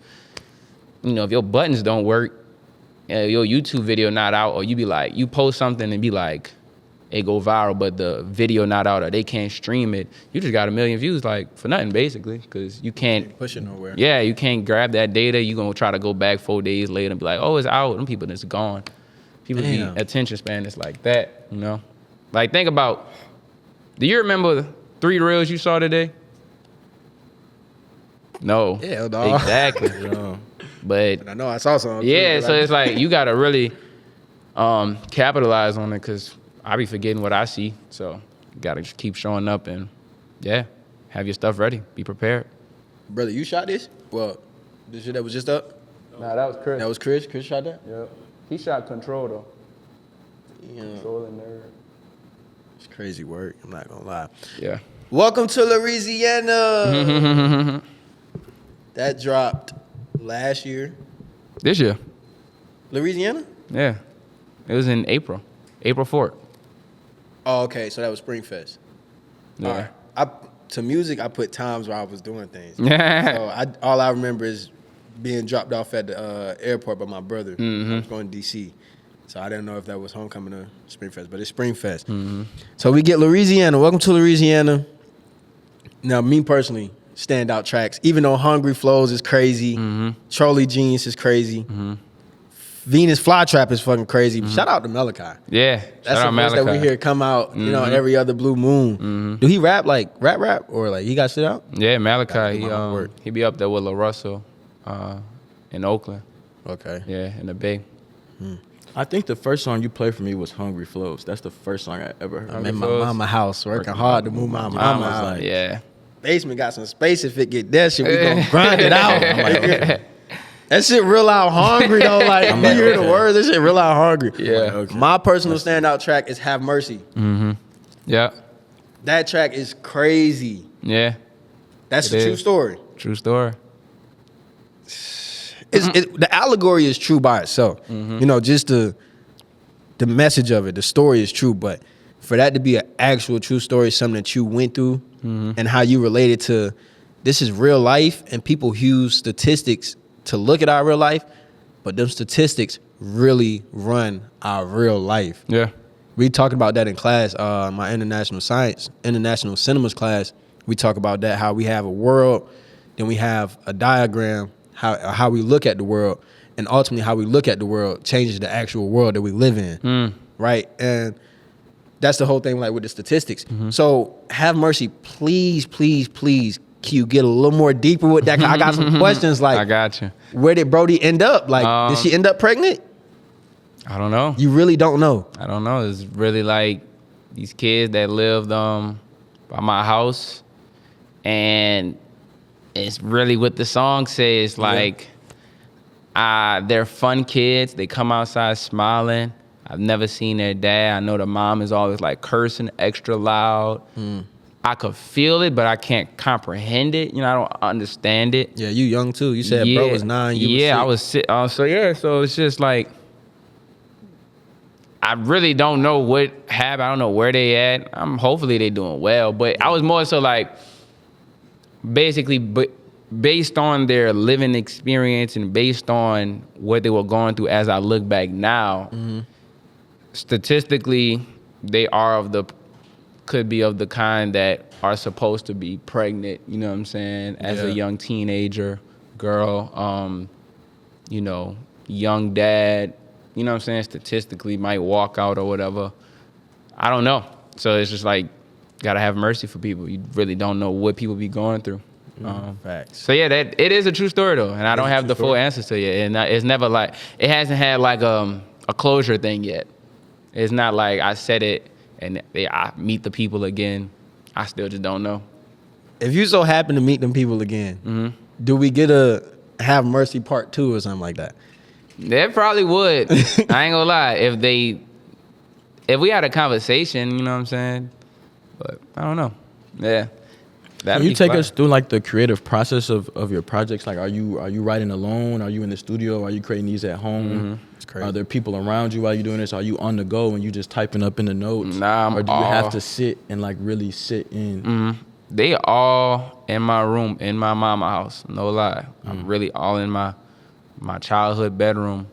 if your buttons don't work, your YouTube video not out, or you be like, you post something and be like, it go viral, but the video not out, or they can't stream it. You just got 1 million views, like for nothing, basically, because you can't push it nowhere. Yeah, you can't grab that data. You gonna try to go back 4 days later and be like, oh, it's out. Them people that's gone. People be attention span is like that, Like, think about, do you remember the 3 reels you saw today? No. Yeah, dog. Exactly. But I know I saw something. yeah, so it's like you gotta really capitalize on it, because I be forgetting what I see. So you gotta just keep showing up and have your stuff ready. Be prepared. Brother, you shot this? Well, this shit that was just up? Nah, that was Chris. That was Chris? Chris shot that? Yep. He shot Control though. Yeah. Control and Nerd. It's crazy work, I'm not gonna lie. Yeah. Welcome to Louisiana. That dropped last year. This year. Louisiana? Yeah. It was in April 4th. Oh, okay, so that was Spring Fest. Yeah. All right. To music, I put times where I was doing things. So all I remember is being dropped off at the airport by my brother. I was going to D.C. So I didn't know if that was homecoming or Springfest, but it's Springfest. So we get Louisiana. Welcome to Louisiana. Now, me personally, standout tracks. Even though Hungry Flows is crazy, Trolley Jeans is crazy, Venus Flytrap is fucking crazy. Shout out to Malachi. Yeah, That's the voice that we hear come out, you know, every other blue moon. Do he rap like rap or like he got shit out? Yeah, Malachi. He be up there with La Russell in Oakland. Okay. Yeah, in the Bay. I think the first song you played for me was Hungry Flows. That's the first song I ever heard. I'm in my mama house working hard to move my mama out. like- Yeah. Basement got some space. If it get that shit, we gonna grind it out. I'm like, that shit real out hungry though. Like, you hear the words, that shit real out hungry. Yeah. My personal standout track is Have Mercy. Yeah. That track is crazy. Yeah. That's It a true is. story. True story. The allegory is true by itself. You know, just the message of it, the story is true, but for that to be an actual true story, something that you went through and how you related to, this is real life, and people use statistics to look at our real life, but them statistics really run our real life. Yeah. We talked about that in class, my international cinemas class. We talk about that, how we have a world, then we have a diagram, how we look at the world, and ultimately how we look at the world changes the actual world that we live in, right? And that's the whole thing, like with the statistics. So Have Mercy, please, please, please, can you get a little more deeper with that? 'Cause I got some questions like, I got you. where did Brody end up? Like, did she end up pregnant? I don't know. You really don't know. I don't know. It's really like these kids that lived by my house, and it's really what the song says. Like, they're fun kids. They come outside smiling. I've never seen their dad. I know the mom is always like cursing extra loud. I could feel it, but I can't comprehend it. You know, I don't understand it. Yeah, you young too. You said bro was 9. You was 6. I was so it's just like, I really don't know what happened. I don't know where they at. Hopefully they doing well, but I was more so like, basically, based on their living experience and based on what they were going through. As I look back now, statistically, they could be of the kind that are supposed to be pregnant. You know what I'm saying? As a young teenager girl, you know, young dad. You know what I'm saying? Statistically, might walk out or whatever. I don't know. So it's just like, gotta have mercy for people. You really don't know what people be going through. Facts. So yeah, it is a true story though, and I don't have the full answers to it. And it's never like, it hasn't had like a closure thing yet. It's not like I said it and I meet the people again. I still just don't know. If you so happen to meet them people again, do we get a Have Mercy Part 2 or something like that? They probably would. I ain't gonna lie. If we had a conversation, you know what I'm saying? But I don't know. Yeah. Can you take us through like the creative process of your projects? Like, are you writing alone? Are you in the studio? Are you creating these at home? It's crazy. Are there people around you while you're doing this? Are you on the go and you just typing up in the notes? Nah, or do you have to sit and like really sit in? They all in my room, in my mama house. No lie. I'm really all in my childhood bedroom,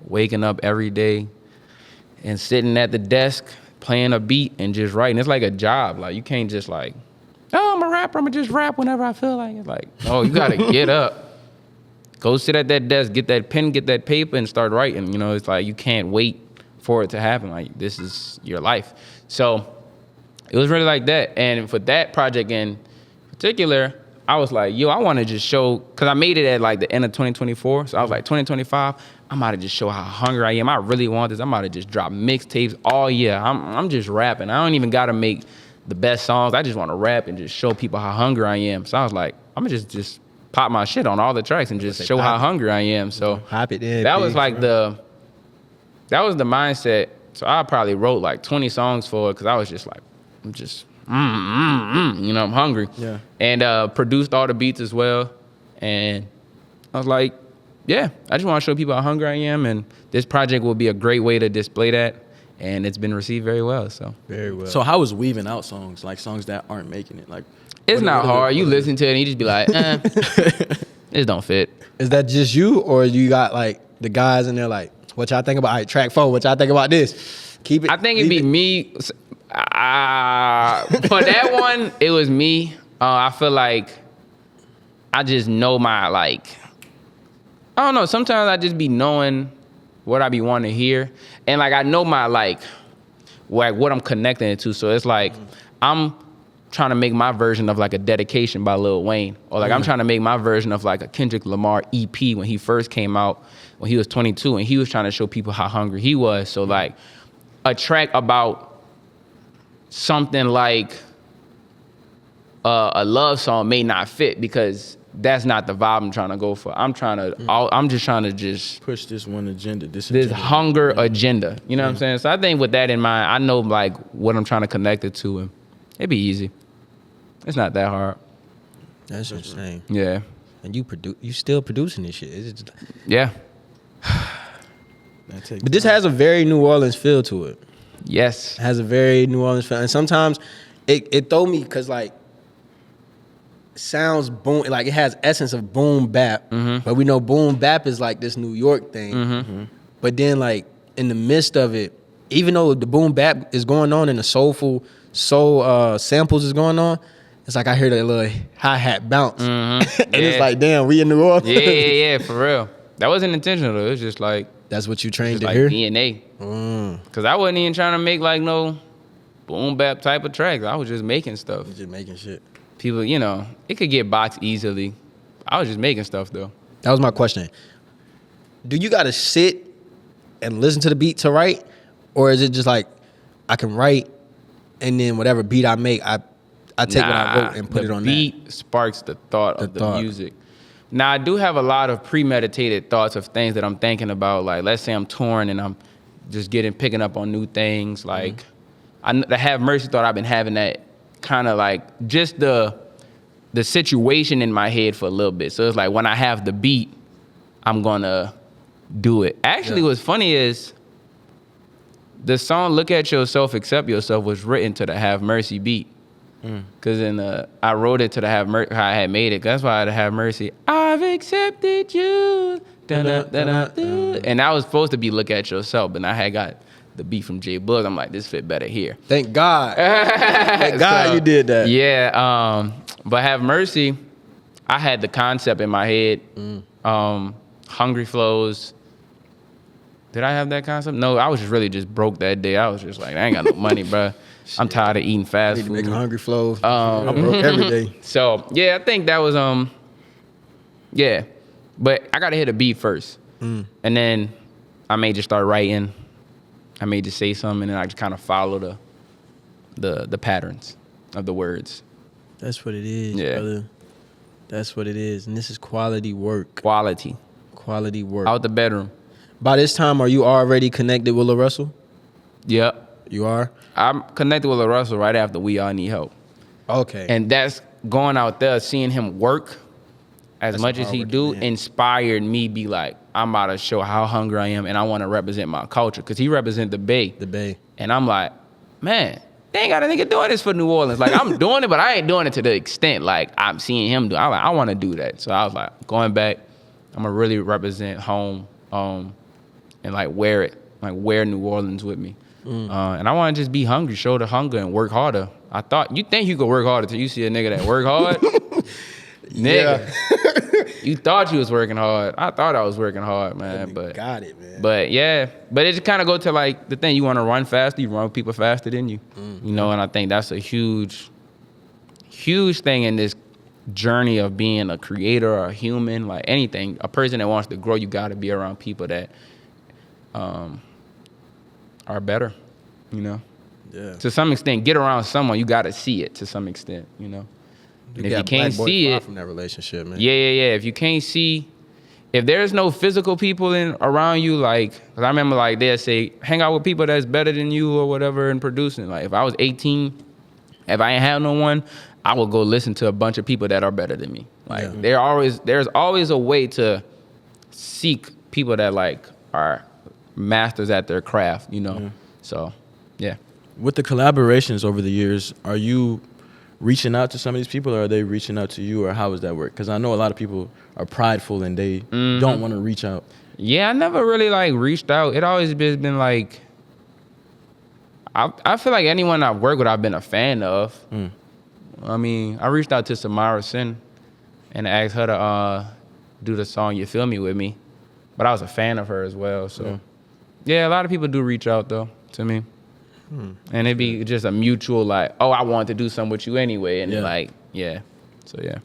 waking up every day and sitting at the desk, playing a beat and just writing. It's like a job. Like, you can't just like, oh, I'm a rapper, I'm gonna just rap whenever I feel like it. Like, oh, you gotta get up, go sit at that desk, get that pen, get that paper, and start writing. You know, it's like you can't wait for it to happen. Like, this is your life. So it was really like that. And for that project in particular, I was like, yo, I wanna just show, cause I made it at like the end of 2024. So I was like, 2025, I'm about to just show how hungry I am. I really want this. I'm about to just drop mixtapes all year. I'm just rapping. I don't even gotta make the best songs. I just want to rap and just show people how hungry I am. So I was like, I'm gonna just pop my shit on all the tracks and just show how hungry I am. So Pop it in, that was like that was the mindset. So I probably wrote like 20 songs for it because I was just like, I'm just you know, I'm hungry. Yeah. And produced all the beats as well. And I was like, yeah, I just want to show people how hungry I am, and this project will be a great way to display that. And it's been received very well. So Very well. So how is weaving out songs, like songs that aren't making it? Like, it's not hard. You listen to it and you just be like, this don't fit. Is that just you, or you got like the guys in there like, What y'all think about? All right, track 4. What y'all think about this? Keep it. I think it'd be me. For that one, it was me. I feel like I just know my like. I don't know. Sometimes I just be knowing what I be wanting to hear, and like I know my like what I'm connecting it to. So it's like I'm trying to make my version of like a Dedication by Lil Wayne, or like I'm trying to make my version of like a Kendrick Lamar EP when he first came out when he was 22, and he was trying to show people how hungry he was. So like a track about something like a love song may not fit because that's not the vibe I'm trying to go for. I'm just trying to just Push this one agenda. This this agenda. hunger agenda. You know what I'm saying? So I think with that in mind, I know like what I'm trying to connect it to, and it'd be easy. It's not that hard. That's insane. Yeah. And you still producing this shit. It's just, Yeah. but this has a very New Orleans feel to it. Yes. It has a very New Orleans feel, and sometimes it throw me because like sounds boom, like it has essence of boom bap, but we know boom bap is like this New York thing. But then like in the midst of it, even though the boom bap is going on and the soul samples is going on, it's like I hear that little hi-hat bounce. And it's like, damn, we in New Orleans. Yeah, for real. That wasn't intentional though. It was just like That's what you trained to like hear? DNA. Cause I wasn't even trying to make like no boom bap type of tracks. I was just making stuff. Just making shit. People, you know, it could get boxed easily. I was just making stuff though. That was my question. Do you got to sit and listen to the beat to write? Or is it just like, I can write and then whatever beat I make, I take what I wrote and put it on the beat sparks the thought of the music. Now, I do have a lot of premeditated thoughts of things that I'm thinking about. Like, let's say I'm touring and I'm just picking up on new things. Like, the Have Mercy thought I've been having that kind of like just the situation in my head for a little bit. So it's like when I have the beat, I'm gonna do it. Actually, what's funny is the song "Look at Yourself, Accept Yourself" was written to the Have Mercy beat. Cause I wrote it to the Have Mercy. I had made it. That's why I had Have Mercy. I've accepted you. Da-da-da-da-da. And that was supposed to be "Look at Yourself," but I had got the beat from J Bug. I'm like, this fit better here. Thank God. Thank God you did that. Yeah. But Have Mercy, I had the concept in my head. Hungry Flows. Did I have that concept? No, I was just really broke that day. I was just like, I ain't got no money, bro. I'm tired of eating fast food. Make a hungry flow. I'm broke every day. So yeah, I think that was yeah. But I gotta hit a beat first, and then I may just start writing. I may just say something, and then I just kind of follow the patterns of the words. That's what it is, brother. That's what it is, and this is quality work. Quality work. out the bedroom. By this time, are you already connected with Lil Russell? Yep, you are. I'm connected with Lil Russell right after We All Need Help. Okay. And that's going out there, seeing him work as much as he do, inspired me be like, I'm about to show how hungry I am and I want to represent my culture. Because he represent the Bay. The Bay. And I'm like, man, they ain't got a nigga doing this for New Orleans. Like, I'm doing it, but I ain't doing it to the extent like I'm seeing him do. I'm like, I want to do that. So I was like, going back, I'm going to really represent home and like wear New Orleans with me. And I want to just be hungry, show the hunger and work harder. I thought, you think you could work harder till you see a nigga that work hard? Nigga, you thought you was working hard. I thought I was working hard, man. But got it, man. But yeah, but it just kind of go to like the thing, you want to run faster, you run with people faster than you. You know, and I think that's a huge thing in this journey of being a creator or a human, like anything. A person that wants to grow, you got to be around people that are better, you know? Yeah. To some extent, get around someone, you got to see it to some extent, you know? And if you can't see it from that relationship, man. Yeah. If you can't see, if there's no physical people around you, like, 'cause I remember like they'll say, hang out with people that's better than you or whatever in producing. Like if I was 18, if I ain't have no one, I would go listen to a bunch of people that are better than me. Like there's always a way to seek people that like are masters at their craft, you know? So, yeah. With the collaborations over the years, are you reaching out to some of these people, or are they reaching out to you, or how does that work? Because I know a lot of people are prideful and they don't want to reach out. Yeah, I never really like reached out. It always been like, I feel like anyone I've worked with, I've been a fan of. I mean, I reached out to Samara Sin and asked her to do the song "You Feel Me" with me, but I was a fan of her as well. So yeah, a lot of people do reach out though to me, and it'd be just a mutual like, oh, I want to do something with you anyway, and like so yeah.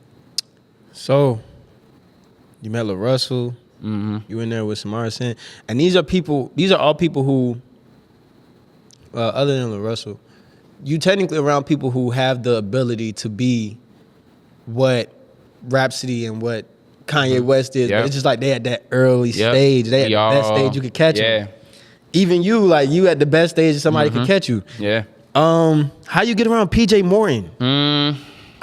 So you met Lil Russell. You in there with Samara Sin, and these are all people who, other than Lil Russell, you technically around people who have the ability to be what Rhapsody and what Kanye West is. But it's just like they at that early stage. They at the best stage you could catch them. Even you, like you at the best stage somebody could catch you. Yeah. How you get around PJ Morton? And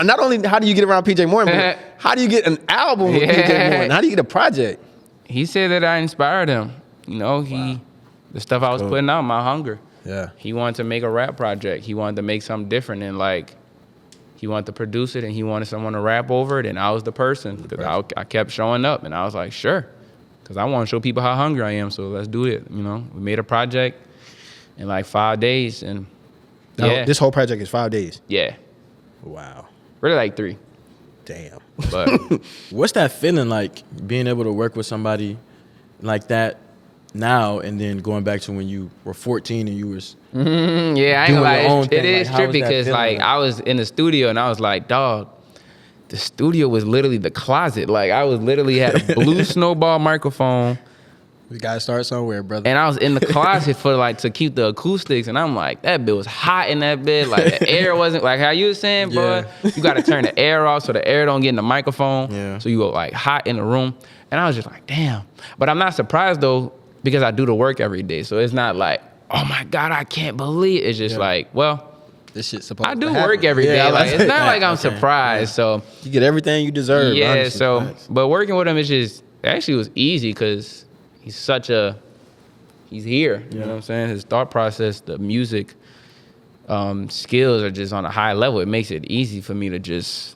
not only how do you get around PJ Morton, but how do you get an album with PJ Morton? How do you get a project? He said that I inspired him. You know, the stuff I was putting out, my hunger. Yeah. He wanted to make a rap project. He wanted to make something different, and like, he wanted to produce it, and he wanted someone to rap over it, and I was the person. Because I kept showing up, and I was like, sure. Because I want to show people how hungry I am, so let's do it. You know, we made a project in like 5 days, and This whole project is 5 days? Yeah. Wow. Really like 3. Damn. But What's that feeling like, being able to work with somebody like that now, and then going back to when you were 14 and you was yeah, I ain't gonna doing lie, your own it thing? is Like, how true was that because feeling like I was in the studio and I was like, dog, the studio was literally the closet. Like I was literally had a blue snowball microphone. We gotta start somewhere, brother. And I was in the closet for like to keep the acoustics, and I'm like, that bit was hot in that bit. Like the air wasn't like how you was saying, bro. You got to turn the air off so the air don't get in the microphone. Yeah. So you go like hot in the room, and I was just like, damn. But I'm not surprised though because I do the work every day, so it's not like, oh my God, I can't believe it. It's just like, well, this shit's supposed I to do happen. work every day. Like it's not like I'm Okay. surprised. So You get everything you deserve. yeah. honestly. So but working with him is just actually was easy because he's here. You know what I'm saying? His thought process, the music skills are just on a high level. It makes it easy for me to just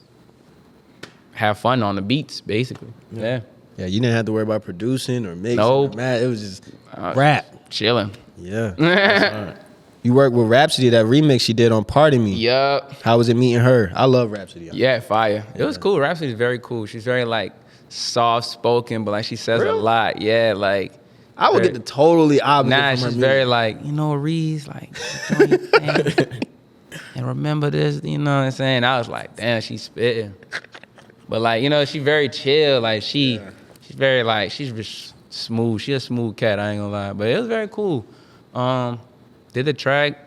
have fun on the beats, basically. Yeah. Yeah, you didn't have to worry about producing or mixing. Nope. Or it was just rap. Chilling. Yeah. You worked with Rhapsody, that remix she did on Pardon Me. Yup. How was it meeting her? I love Rhapsody. Yeah, fire. It was cool. Rhapsody's very cool. She's very like soft spoken, but like she says a lot. Yeah, like I would get the totally opposite nah, from her she's music. very like, you know, Reese, like, do your thing. And remember this, you know what I'm saying? I was like, damn, she's spitting. But like, you know, she very chill. Like she's very like, she's just smooth. She a smooth cat, I ain't gonna lie. But it was very cool. Did the track,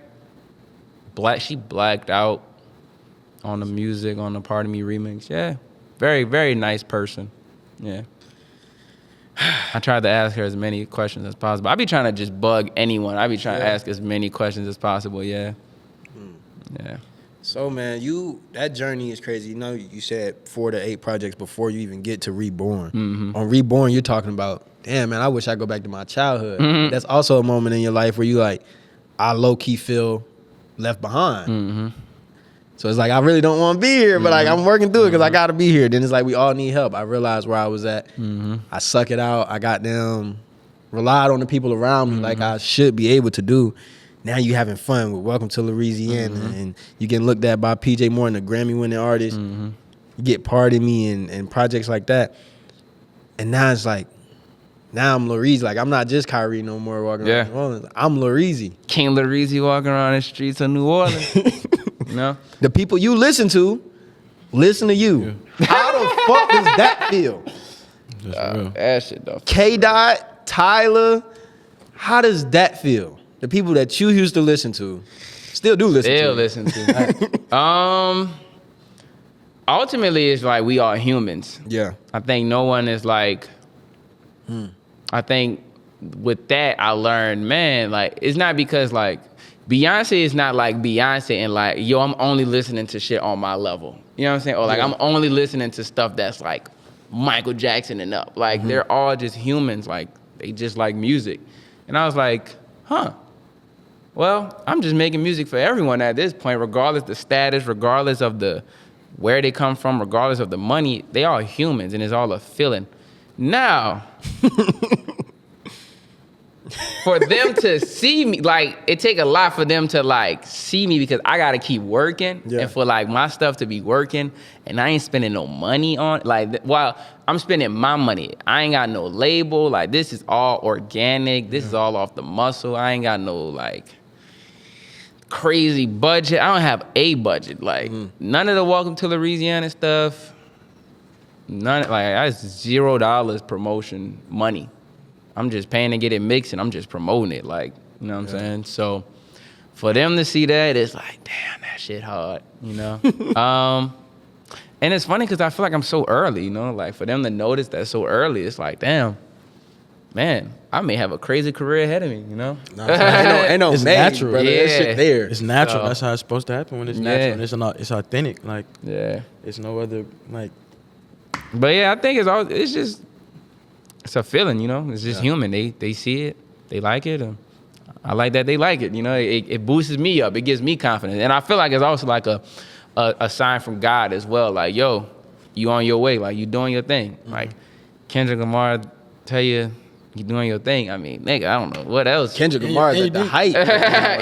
she blacked out on the music, on the Pardon Me remix. Yeah, very, very nice person. Yeah. I tried to ask her as many questions as possible. I be trying to just bug anyone. I be trying to ask as many questions as possible. Yeah. Yeah. So man, that journey is crazy. You know, you said 4 to 8 projects before you even get to Reborn. On Reborn, you're talking about, damn man, I wish I go back to my childhood. That's also a moment in your life where you like, I low key feel left behind. So it's like I really don't want to be here, but like I'm working through it because I got to be here. Then it's like we all need help. I realized where I was at. I suck it out. I got them relied on the people around me like I should be able to do. Now you having fun with Welcome to Louisiana and you getting looked at by PJ Morton, a Grammy-winning artist. You get Pardon Me and projects like that. And now it's like, now I'm Lil Reezy. Like I'm not just Kyrie no more walking around New Orleans. I'm Lil Reezy. King Lil Reezy walking around the streets of New Orleans. You know? The people you listen to you. Yeah. How the fuck does that feel? That shit though. K-Dot, Tyler, how does that feel? The people that you used to listen to, still do listen to. Still listen to. Ultimately, it's like we are humans. Yeah. I think no one is like, I think with that, I learned, man, like, it's not because like, Beyonce is not like Beyonce and like, yo, I'm only listening to shit on my level. You know what I'm saying? Or like, I'm only listening to stuff that's like Michael Jackson and up. Like, they're all just humans. Like, they just like music. And I was like, well, Well, I'm just making music for everyone at this point, regardless the status, regardless of the where they come from, regardless of the money. They are humans, and it's all a feeling. Now, for them to see me, like, it take a lot for them to, like, see me because I got to keep working and for, like, my stuff to be working and I ain't spending no money on, like, well, I'm spending my money. I ain't got no label. Like, this is all organic. This is all off the muscle. I ain't got no, like, crazy budget. I don't have a budget. Like, none of the Welcome to Louisiana stuff, none, like, that's $0 promotion money. I'm just paying to get it mixed and I'm just promoting it, like, you know what I'm saying? So for them to see that, it's like, damn, that shit hard, you know? And it's funny because I feel like I'm so early, you know? Like, for them to notice that so early, it's like, damn, man, I may have a crazy career ahead of me, you know? Ain't no It's made, natural. brother. That shit there. It's natural. So- That's how it's supposed to happen when it's natural and it's authentic. Like, it's no other, like. But yeah, I think it's just, it's a feeling, you know? It's just human. They see it, they like it, and I like that they like it, you know? It boosts me up, it gives me confidence. And I feel like it's also like a sign from God as well, like, yo, you on your way, like, you doing your thing. Like, Kendrick Lamar tell you doing your thing. I mean, nigga, I don't know what else. Kendrick Lamar is at the height.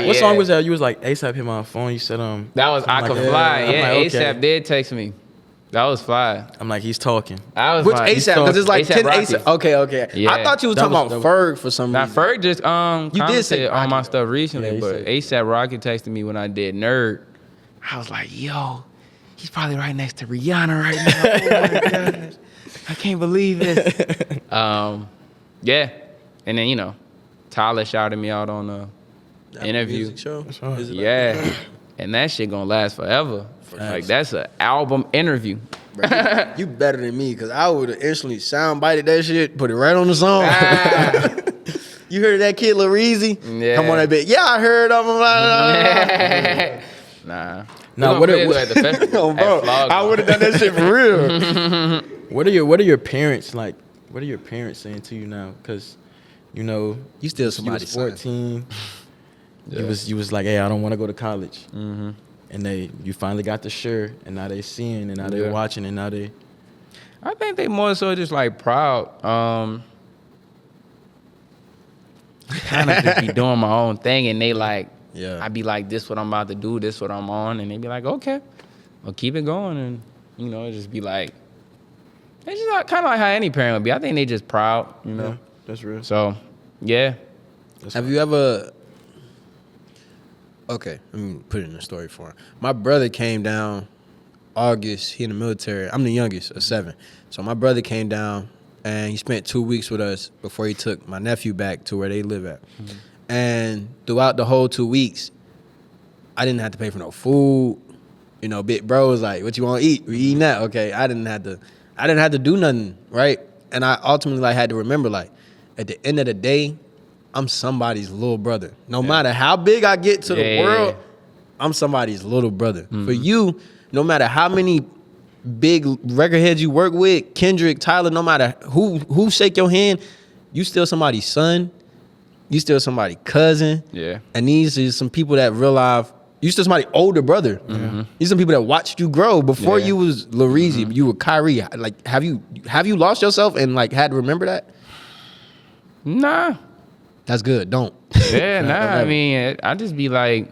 What song was that? You was like, ASAP hit my phone. You said, That was I like, Could Fly. I'm Yeah, like, ASAP okay. did text me. That was fly. I'm like, he's talking. I was Which like, ASAP? Because it's like A$AP 10 Rocky. ASAP. Okay. Yeah. I thought you was That talking was- about Ferg for some Now reason. Ferg just You did say commented on my Rocky. stuff recently, Yeah, he but said- ASAP Rocky texted me when I did Nerd. I was like, yo, he's probably right next to Rihanna right now. Oh my gosh. I can't believe it. Yeah. And then, you know, Tyler shouted me out on the interview. Music show? right. Is it Yeah. And that shit gonna last forever. Like, that's an album interview. Bro, you better than me because I would have instantly sound bited that shit, put it right on the song. You heard that kid Lil Reezy? Yeah. Come on that bit. Yeah, I heard of him. Nah. Now, We gonna what play are- it at the festival. Oh, bro, at Flog. I would have done that shit for real. What are your parents like? What are your parents saying to you now? Because, you know, You still you somebody's was son. 14. You was like, hey, I don't want to go to college. Mm-hmm. And you finally got the shirt, and now they seeing, and now they watching, and now they. I think they more so just like proud. Kind of just be doing my own thing, and they like, I be like, this what I'm about to do, this what I'm on, and they be like, okay, well, keep it going, and you know, it just be like, it's just kind of like how any parent would be. I think they just proud, you know. Yeah, that's real. So, yeah. Have you ever? Okay, let me put it in a story for him. My brother came down August. He in the military. I'm the youngest of 7. So my brother came down and he spent 2 weeks with us before he took my nephew back to where they live at. Mm-hmm. And throughout the whole 2 weeks, I didn't have to pay for no food. You know, big bro was like, "What you want to eat? We eating that?" Okay, I didn't have to do nothing, right? And I ultimately like had to remember, like, at the end of the day, I'm somebody's little brother. No matter how big I get to the world, I'm somebody's little brother. Mm-hmm. For you, no matter how many big record heads you work with, Kendrick, Tyler, no matter who shake your hand, you still somebody's son. You still somebody's cousin. Yeah. And these are some people that realize you still somebody's older brother. Mm-hmm. These are some people that watched you grow. Before you was Lil Reezy, you were Kyrie. Like, have you lost yourself and like had to remember that? Nah. That's good. Don't. Yeah, nah. I mean, I just be like,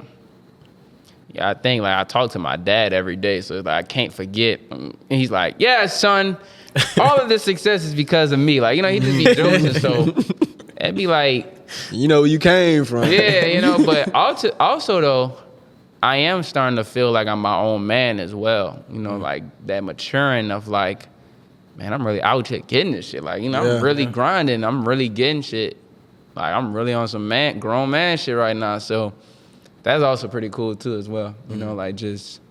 I think like I talk to my dad every day, so like I can't forget. And he's like, "Yeah, son, all of this success is because of me." Like, you know, he just be joking. So it'd be like, you know where you came from. yeah, you know. But also though, I am starting to feel like I'm my own man as well. You know, like that maturing of like, man, I'm really out here getting this shit. Like, you know, I'm really grinding. I'm really getting shit. Like, I'm really on some grown man shit right now. So that's also pretty cool too as well. You know, like just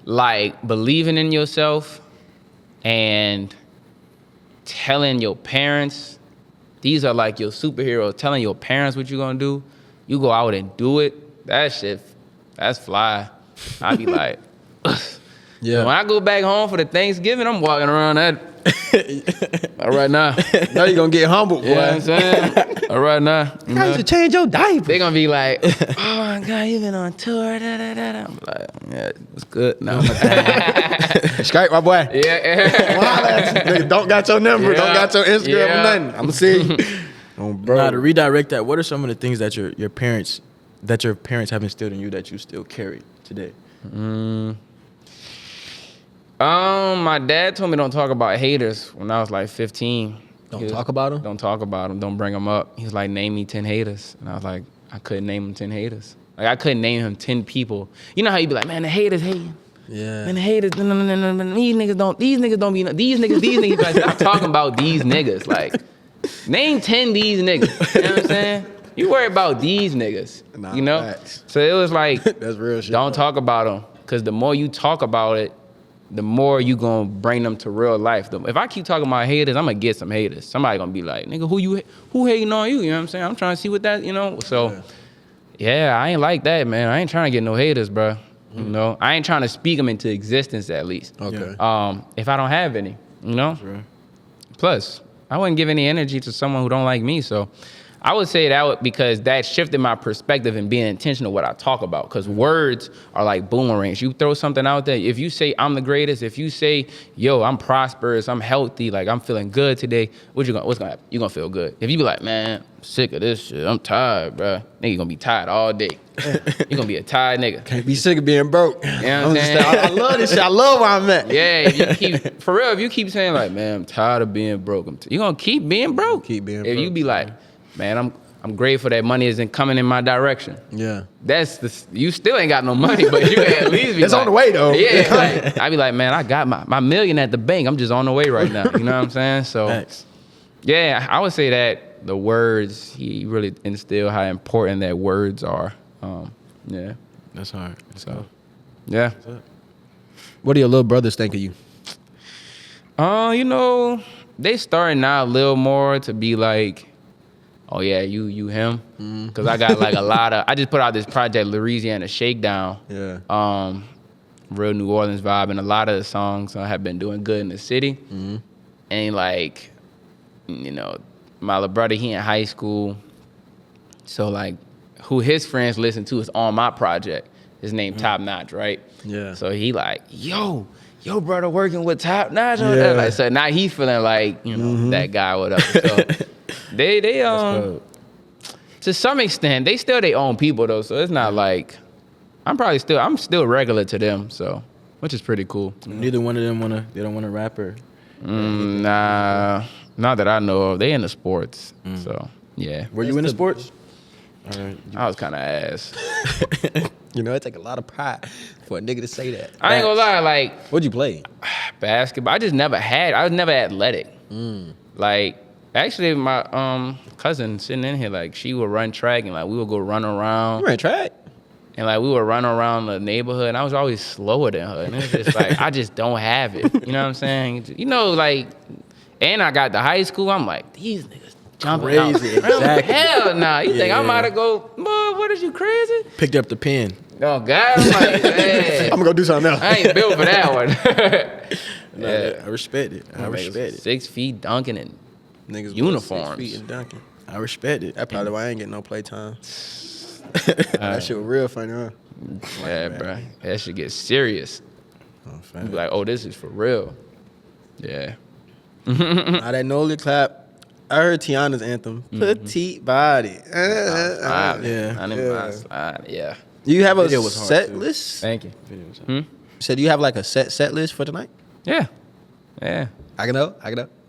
like believing in yourself and telling your parents, these are like your superheroes, telling your parents what you're gonna do. You go out and do it. That shit, that's fly. I be like, Yeah. when I go back home for the Thanksgiving, I'm walking around that All right now. Now you gonna get humbled, boy. You know what I'm saying? All right now. You You know? should change your diaper. They gonna be like, oh my God, you been on tour. Da, da, da, da. I'm like, yeah, it's good. No, Skype, my boy. yeah. Nigga, don't got your number. Yeah. Don't got your Instagram Yeah. or nothing. I'm gonna see you. Oh, bro. Now to redirect that, what are some of the things that your parents have instilled in you that you still carry today? My dad told me don't talk about haters when I was like 15. Don't talk about 'em? Don't talk about them. Don't bring them up. He was like, name me 10 haters. And I was like, I couldn't name him 10 haters. Like, I couldn't name him 10 people. You know how you be like, man, the haters hate you. Yeah. Man, the haters, no. These niggas don't be, these niggas. Like, stop talking about these niggas. Like, name 10 these niggas. You know what I'm saying? You worry about these niggas. Nah, you know? facts. So it was like, That's real shit. don't talk about them. Because the more you talk about it, the more you gonna bring them to real life. If I keep talking about haters, I'm gonna get some haters. Somebody gonna be like, nigga, who hating on you? You know what I'm saying? I'm trying to see what that, you know? So, yeah, I ain't like that, man. I ain't trying to get no haters, bro. You know? I ain't trying to speak them into existence, at least. Okay. If I don't have any, you know? Sure. Plus, I wouldn't give any energy to someone who don't like me, so I would say that because that shifted my perspective and being intentional what I talk about. Because words are like boomerangs. You throw something out there. If you say I'm the greatest, if you say, yo, I'm prosperous, I'm healthy, like I'm feeling good today, what's gonna happen? You gonna feel good. If you be like, man, I'm sick of this shit, I'm tired, bro. Nigga, you gonna be tired all day. You gonna be a tired nigga. Can't be sick of being broke. You know what I'm saying? I love this shit. I love where I'm at. Yeah, if you keep saying like, man, I'm tired of being broke, you gonna keep being broke. Keep being If you broke. be like, man, I'm grateful that money isn't coming in my direction. Yeah. You still ain't got no money, but you at least be It's on the way, though. Yeah, like, I be like, man, I got my million at the bank. I'm just on the way right now. You know what I'm saying? So, Thanks. yeah, I would say that the words, he really instilled how important that words are. Yeah. That's hard. So, yeah. What do your little brothers think of you? You know, they starting now a little more to be like, oh yeah, you him. Cause I got like I just put out this project, Louisiana Shakedown. Yeah. Real New Orleans vibe, and a lot of the songs have been doing good in the city. And like, you know, my little brother, he in high school. So like, who his friends listen to is on my project. His name Top Notch, right? Yeah. So he like, yo brother working with Top Notch. Yeah. Like, so now he feeling like, you know, that guy, whatever. So they to some extent, they still their own people though. So it's not like, I'm still regular to them. So, which is pretty cool. Neither one of them they don't want a rapper. Nah, not that I know of. They into sports. So yeah. Were you into sports? I was kind of ass. You know, it take a lot of pride for a nigga to say that. I ain't gonna lie, like What'd you play? basketball. I was never athletic. Like actually, my cousin sitting in here, like she would run track and like we would go run around. You ran track? And like we would run around the neighborhood, and I was always slower than her. And it's just like I just don't have it. You know what I'm saying? You know, like, and I got to high school. I'm like, these niggas jumping Crazy, out. exactly. Hell nah. You think I'm Yeah. about to go? Boy, what is you crazy? Picked up the pen. Oh God, I'm like, man, I'm gonna go do something else. I ain't built for that one. Yeah, I respect it. I respect it. 6 feet dunking and Niggas Uniforms. 6 feet and dunking. I respect it. That probably why I ain't getting no playtime. That shit was real funny, huh? yeah, bro. That shit get serious. Oh, You fam. be like, oh, this is for real. Yeah. Now that Nolan clap, I heard Tiana's anthem, Petite Body. Slide, yeah. I didn't mind slide. Yeah. Do you have a Video was hard, set too. list? Thank you. So do you have like a set list for tonight? Yeah. Yeah. I can know.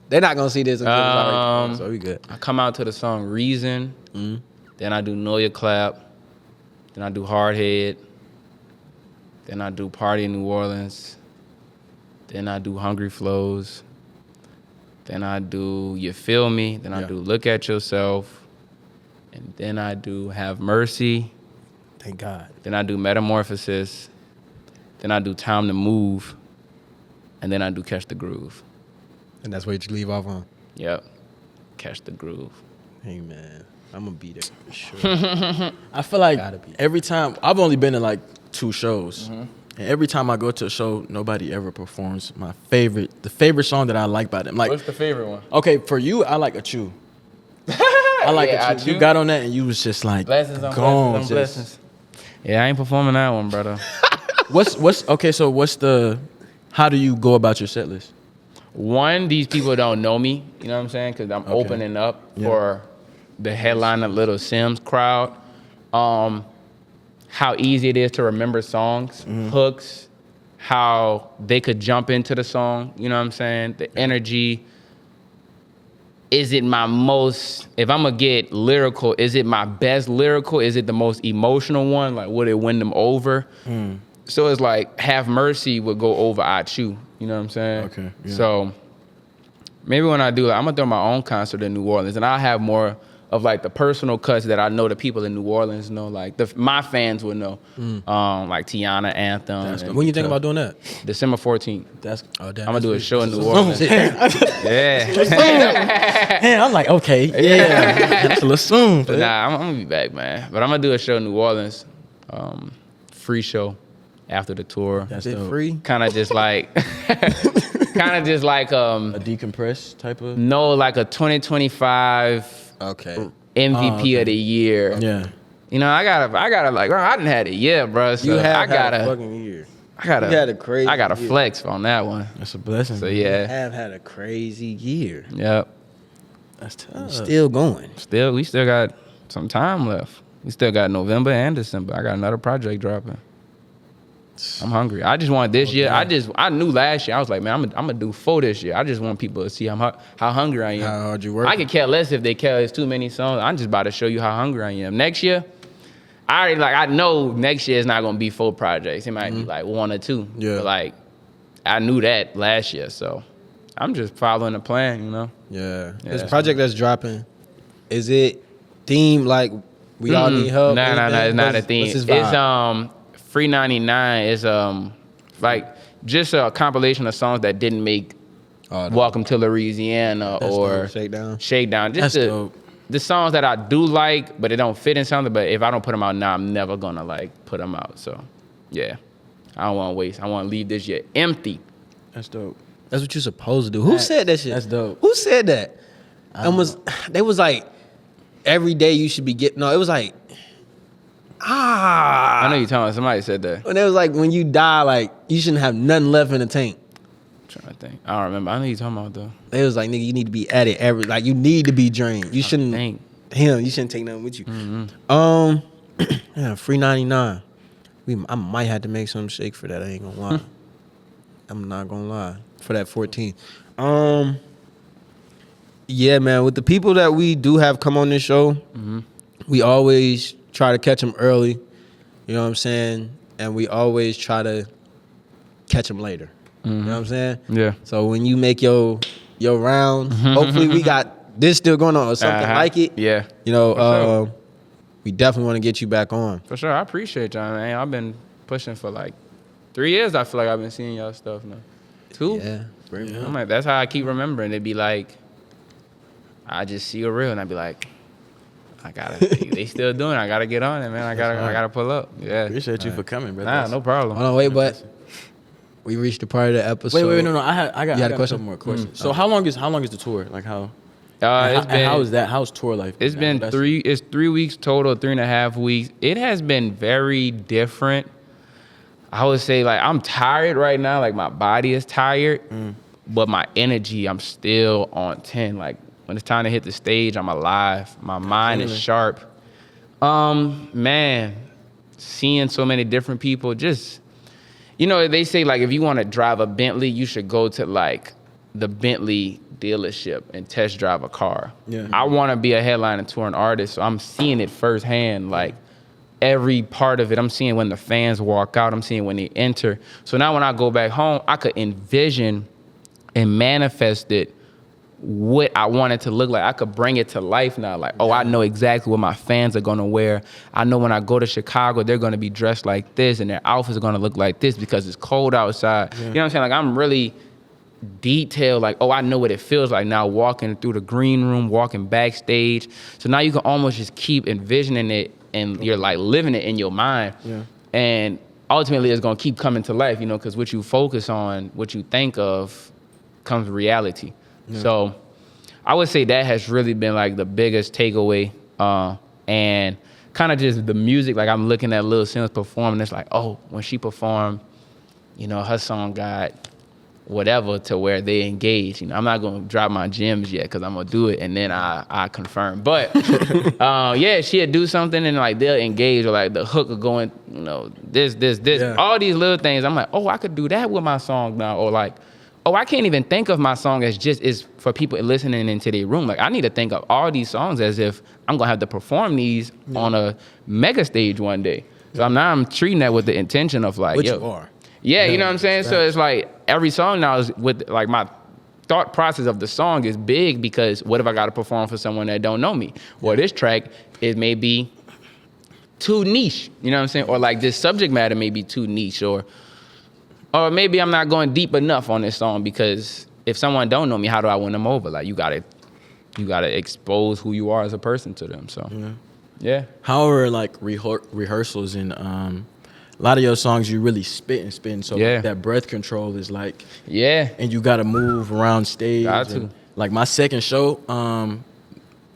They're not gonna see this until it's already, so we good. I come out to the song Reason. Then I do Know Your Clap. Then I do Hard Head. Then I do Party in New Orleans. Then I do Hungry Flows. Then I do You Feel Me. Then I do Look at Yourself. And then I do Have Mercy. Thank God. Then I do Metamorphosis. Then I do Time to Move. And then I do Catch the Groove. And that's where you leave off on. Yep. Catch the Groove. Hey man, I'm gonna be there for sure. I feel like Gotta be. every time I've only been to like 2 shows, And every time I go to a show, nobody ever performs the favorite song that I like by them. Like, What's the favorite one? okay, for you, I like a chew. I like Yeah, a chew. You got on that and you was just like, Blessings on gone, blessings on just- blessings. Yeah, I ain't performing that one, brother. How do you go about your set list? One, these people don't know me, you know what I'm saying? Because I'm opening up for the headliner Little Sims crowd. How easy it is to remember songs, hooks, how they could jump into the song, you know what I'm saying? The energy. Is it my most, if I'm gonna get lyrical, is it my best lyrical? Is it the most emotional one? Like, would it win them over? So it's like, Have Mercy would go over I Chew, you know what I'm saying? Okay, yeah. So maybe when I do, I'm gonna throw my own concert in New Orleans, and I'll have more of like the personal cuts that I know the people in New Orleans know, like my fans would know, like Tiana Anthem. and When you think about doing that? December 14th. Oh, damn, I'm gonna do a that's show in New Orleans. Yeah. Man, I'm like, okay, yeah, that's a little soon. But nah, I'm gonna be back, man. But I'm gonna do a show in New Orleans, free show after the tour. That's Is it dope. free? Kind of just like, A decompress type of. no, like a 2025 Okay. MVP of the year. Yeah. You know, I gotta like, bro, I didn't had it yet, bro. So You have I had a gotta, fucking year. I gotta, you had a crazy I gotta year. flex on that one. That's a blessing. So You yeah, have had a crazy year. yep. That's tough. Still going. We still got some time left. We still got November and December. I got another project dropping. I'm hungry. I just want this year. I knew last year. I was like, man, I'm gonna do 4 this year. I just want people to see how hungry I am. How hard you work. I could care less if they care. It's too many songs. I'm just about to show you how hungry I am. Next year, I know next year is not gonna be 4 projects. It might be like 1 or 2. Yeah. But like, I knew that last year, so I'm just following the plan, you know. Yeah. Yeah, This that's project that's dropping, is it themed like we all need help? No, anything? it's not a What's theme. his vibe? It's Free 99 is like just a compilation of songs that didn't make Oh, no. Welcome to Louisiana That's or dope. Shakedown. Shakedown. Just That's dope. the songs that I do like, but it don't fit in something. But if I don't put them out now, I'm never gonna like put them out. So yeah, I don't want to waste. I want to leave this year empty. That's dope. That's what you're supposed to do. Who said that shit? That's dope. Who said that? They was like, every day you should be getting. No, it was like, I know you're talking about somebody said that. when it was like, when you die, like, you shouldn't have nothing left in the tank. I'm trying to think. I don't remember. I know you're talking about though. They was like, nigga, you need to be at it like, you need to be drained. You shouldn't, think. you shouldn't take nothing with you. Yeah, Free 99. I might have to make some shake for that. I ain't gonna lie. I'm not gonna lie. For that 14. Yeah, man, with the people that we do have come on this show, we always try to catch them early. You know what I'm saying? And we always try to catch them later. You know what I'm saying? Yeah. So when you make your round, hopefully we got this still going on or something like it. Yeah. You know, sure. we definitely want to get you back on. For sure. I appreciate y'all, man. I've been pushing for like 3 years. I feel like I've been seeing y'all stuff now. 2? Yeah. I'm like, that's how I keep remembering. It'd be like, I just see a reel and I'd be like, they still doing it. I gotta get on it, man. I gotta pull up. Yeah. Appreciate you for coming, brother. Nah, no problem. Hold on, wait, but we reached the part of the episode. Wait, no. I got a a question? couple more questions. So how long is the tour? Like how? It's been, how is that? How's tour life? It's been That's- 3. It's 3 weeks total, 3.5 weeks. It has been very different. I would say like I'm tired right now. Like my body is tired, but my energy, I'm still on 10. Like when it's time to hit the stage, I'm alive. My mind is sharp. Man, seeing so many different people, just, you know, they say like if you want to drive a Bentley, you should go to like the Bentley dealership and test drive a car. Yeah. I want to be a headline and touring artist, so I'm seeing it firsthand, like every part of it. I'm seeing when the fans walk out, I'm seeing when they enter. So now when I go back home, I could envision and manifest it what I want it to look like. I could bring it to life now. Like, oh, I know exactly what my fans are gonna wear. I know when I go to Chicago, they're gonna be dressed like this and their outfits are gonna look like this because it's cold outside. You know what I'm saying? Like I'm really detailed, like, oh, I know what it feels like now walking through the green room, walking backstage. So now you can almost just keep envisioning it and you're like living it in your mind. Yeah. And ultimately it's gonna keep coming to life, you know, because what you focus on, what you think of, comes reality. Yeah. So I would say that has really been like the biggest takeaway, and kind of just the music. Like I'm looking at Lil Sims perform, and it's like, oh, when she performed, you know, her song got whatever to where they engage. You know, I'm not gonna drop my gems yet because I'm gonna do it and then I confirm. But yeah, she'll do something and like they'll engage, or like the hook will go in, you know, this, yeah. All these little things. I'm like, oh, I could do that with my song now, or like, oh, I can't even think of my song as just is for people listening into their room. Like I need to think of all these songs as if I'm gonna have to perform these on a mega stage one day. So I'm treating that with the intention of like, which yo, you are. Yeah, you know what I'm saying? So it's like every song now is with like my thought process of the song is big, because what if I got to perform for someone that don't know me? Or this track, it may be too niche, you know what I'm saying? Or like this subject matter may be too niche, or maybe I'm not going deep enough on this song, because if someone don't know me, how do I win them over? Like you gotta expose who you are as a person to them. So yeah. How are like rehearsals and a lot of your songs you really spit, so like that breath control is like, and you gotta move around stage. Got to. Like my second show,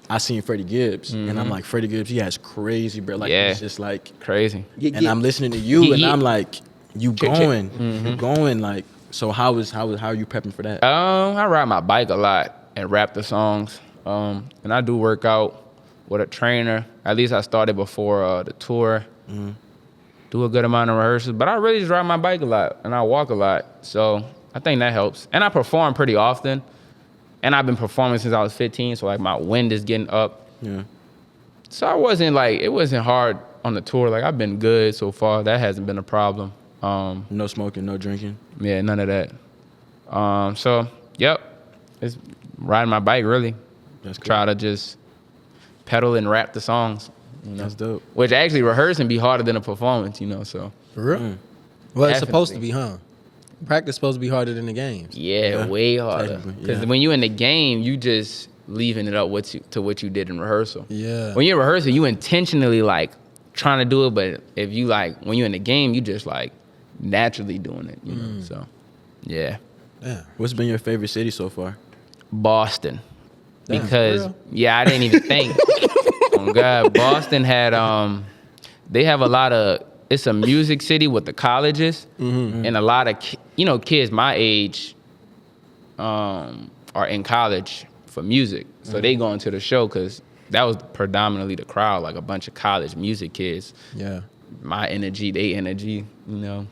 I seen Freddie Gibbs, and I'm like, Freddie Gibbs, he has crazy breath. Like it's just like crazy. And I'm listening to you, and I'm like, you going like. So how are you prepping for that? I ride my bike a lot and rap the songs, and I do work out with a trainer. At least I started before the tour. Do a good amount of rehearsals, but I really just ride my bike a lot and I walk a lot. So I think that helps. And I perform pretty often. And I've been performing since I was 15, so like my wind is getting up. Yeah. So it wasn't hard on the tour. Like I've been good so far. That hasn't been a problem. No smoking, no drinking? Yeah, none of that. So, yep. It's riding my bike really. That's cool. Try to just pedal and rap the songs. You know? That's dope. Which actually rehearsing be harder than a performance, you know, so. For real? Well, it's supposed to be, huh? Practice supposed to be harder than the games. Yeah, way harder. Because when you're in the game, you just leaving it up to what you did in rehearsal. Yeah. When you're rehearsing, you intentionally like trying to do it, but if you like, when you're in the game, you just like naturally doing it, you know, so. Yeah. What's been your favorite city so far? Boston. Because, I didn't even think. Oh God, Boston had they have a lot of, it's a music city with the colleges, and a lot of kids my age are in college for music, so they go into the show because that was predominantly the crowd, like a bunch of college music kids. Yeah, my energy, they energy, you know.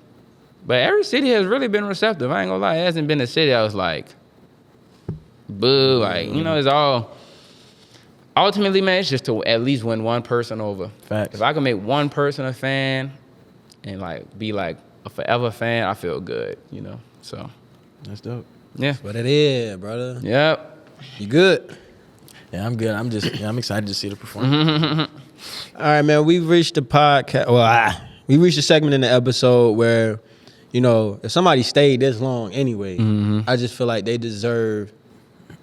But every city has really been receptive. I ain't gonna lie, it hasn't been a city I was like, boo, like you know, it's all. Ultimately, man, it's just to at least win one person over. Facts. If I can make one person a fan and like be like a forever fan, I feel good, you know. So that's dope. Yeah. That's what it is, brother. Yep. You good? Yeah, I'm good. I'm excited to see the performance. All right, man. We've reached the podcast. Well, we reached a segment in the episode where, you know, if somebody stayed this long anyway, I just feel like they deserve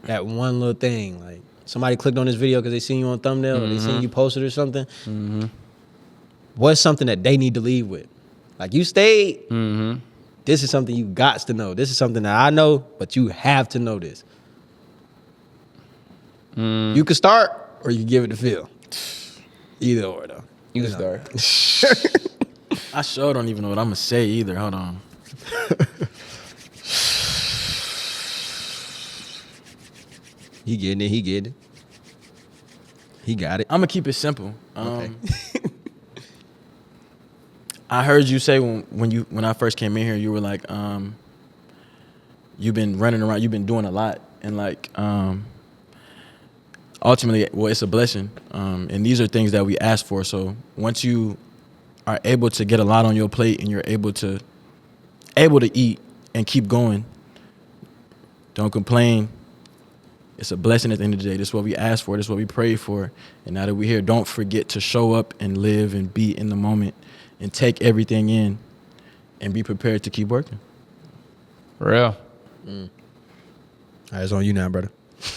that one little thing, like. Somebody clicked on this video because they seen you on thumbnail or they seen you posted or something. What's something that they need to leave with? Like you stayed. This is something you got to know. This is something that I know, but you have to know this. You can start or you can give it to Phil. Either or though. You can start. I sure don't even know what I'm gonna say either. Hold on. He getting it. He got it. I'm gonna keep it simple. Okay. I heard you say when I first came in here, you were like, you've been running around, you've been doing a lot, and like, ultimately, well, it's a blessing, and these are things that we ask for. So once you are able to get a lot on your plate and you're able to eat and keep going, don't complain. It's a blessing at the end of the day. This is what we ask for. This is what we pray for. And now that we're here, don't forget to show up and live and be in the moment and take everything in and be prepared to keep working. For real. All right, it's on you now, brother.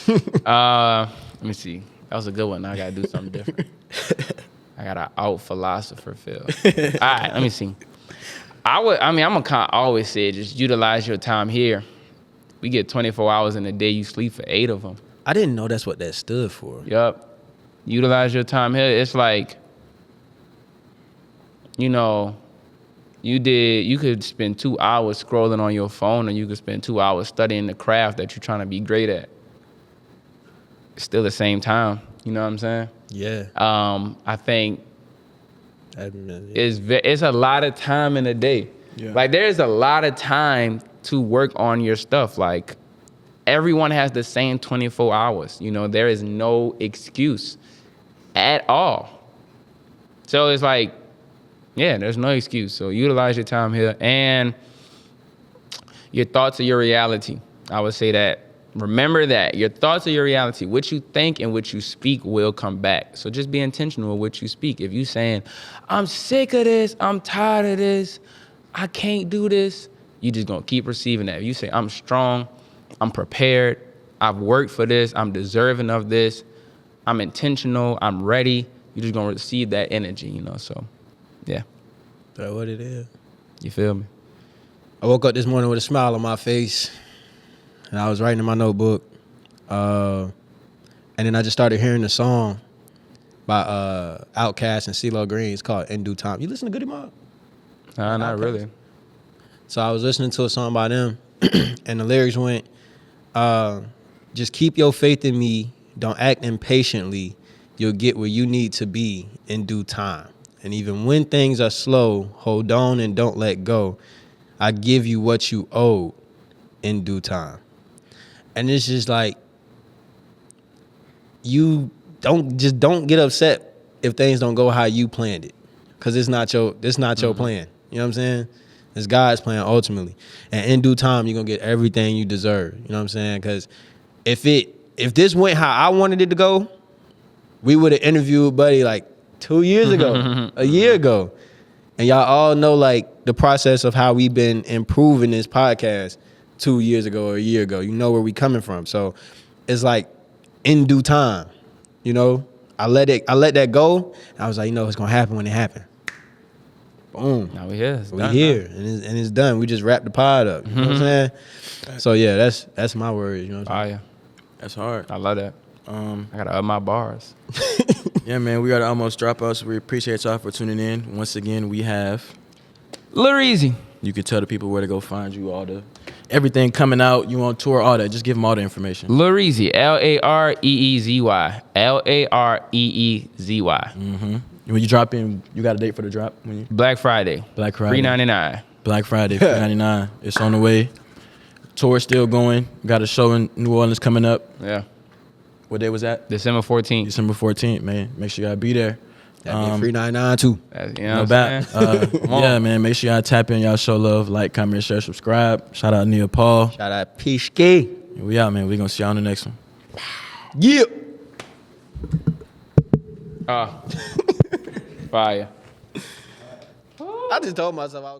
Let me see. That was a good one. Now I got to do something different. I got to out-philosopher Phil. All right, let me see. I'm gonna always say just utilize your time here. We get 24 hours in a day. You sleep for 8 of them. I didn't know that's what that stood for. Yup. Utilize your time here. It's like, you know, you could spend 2 hours scrolling on your phone, or you could spend 2 hours studying the craft that you're trying to be great at. It's still the same time. You know what I'm saying? Yeah. I think it's a lot of time in a day. Yeah. Like, there's a lot of time to work on your stuff. Like, everyone has the same 24 hours. You know, there is no excuse at all. So it's like, yeah, there's no excuse. So utilize your time here. And your thoughts are your reality. I would say that. Remember that. Your thoughts are your reality. What you think and what you speak will come back. So just be intentional with what you speak. If you saying, I'm sick of this, I'm tired of this, I can't do this, you just gonna keep receiving that. If you say, I'm strong, I'm prepared, I've worked for this, I'm deserving of this, I'm intentional, I'm ready, you're just gonna receive that energy, you know, so yeah. That's what it is. You feel me? I woke up this morning with a smile on my face, and I was writing in my notebook, and then I just started hearing the song by Outkast and CeeLo Green. It's called In Due Time. You listen to Goody Mob? Nah, not really. So I was listening to a song by them, and the lyrics went, just keep your faith in me, don't act impatiently, you'll get where you need to be in due time. And even when things are slow, hold on and don't let go. I give you what you owe in due time. And it's just like, you don't get upset if things don't go how you planned it, because it's not your plan. You know what I'm saying? It's God's plan ultimately. And in due time, you're gonna get everything you deserve. You know what I'm saying? Because if this went how I wanted it to go, we would have interviewed Buddy like 2 years ago, a year ago. And y'all all know like the process of how we've been improving this podcast 2 years ago or a year ago. You know where we coming from. So it's like in due time, you know, I let that go. And I was like, you know, it's gonna happen when it happens. Boom. Now we here. We here and it's done. We just wrapped the pod up. You know what I'm saying? So yeah, that's my words. You know what I'm saying? Oh yeah, That's hard. I love that. I gotta up my bars. Yeah, man, we got Almost Dropouts. We appreciate y'all for tuning in. Once again, we have, Little Easy. you can tell the people where to go find you, everything coming out, you on tour, all that. Just give them all the information. Lareezy, Lareezy, Lareezy. When you drop in, you got a date for the drop? Black Friday. Black Friday. $3.99. Black Friday, $3.99. It's on the way. Tour still going. Got a show in New Orleans coming up. Yeah. What day was that? December 14th. December 14th, man. Make sure y'all be there. That'd be free 99 too. You know No what I'm bad. saying? Yeah, man. Make sure y'all tap in. Y'all show love, like, comment, share, subscribe. Shout out Neil Paul. Shout out Pishke. We out, man. We gonna see y'all on the next one. Yeah. Fire. I just told myself I was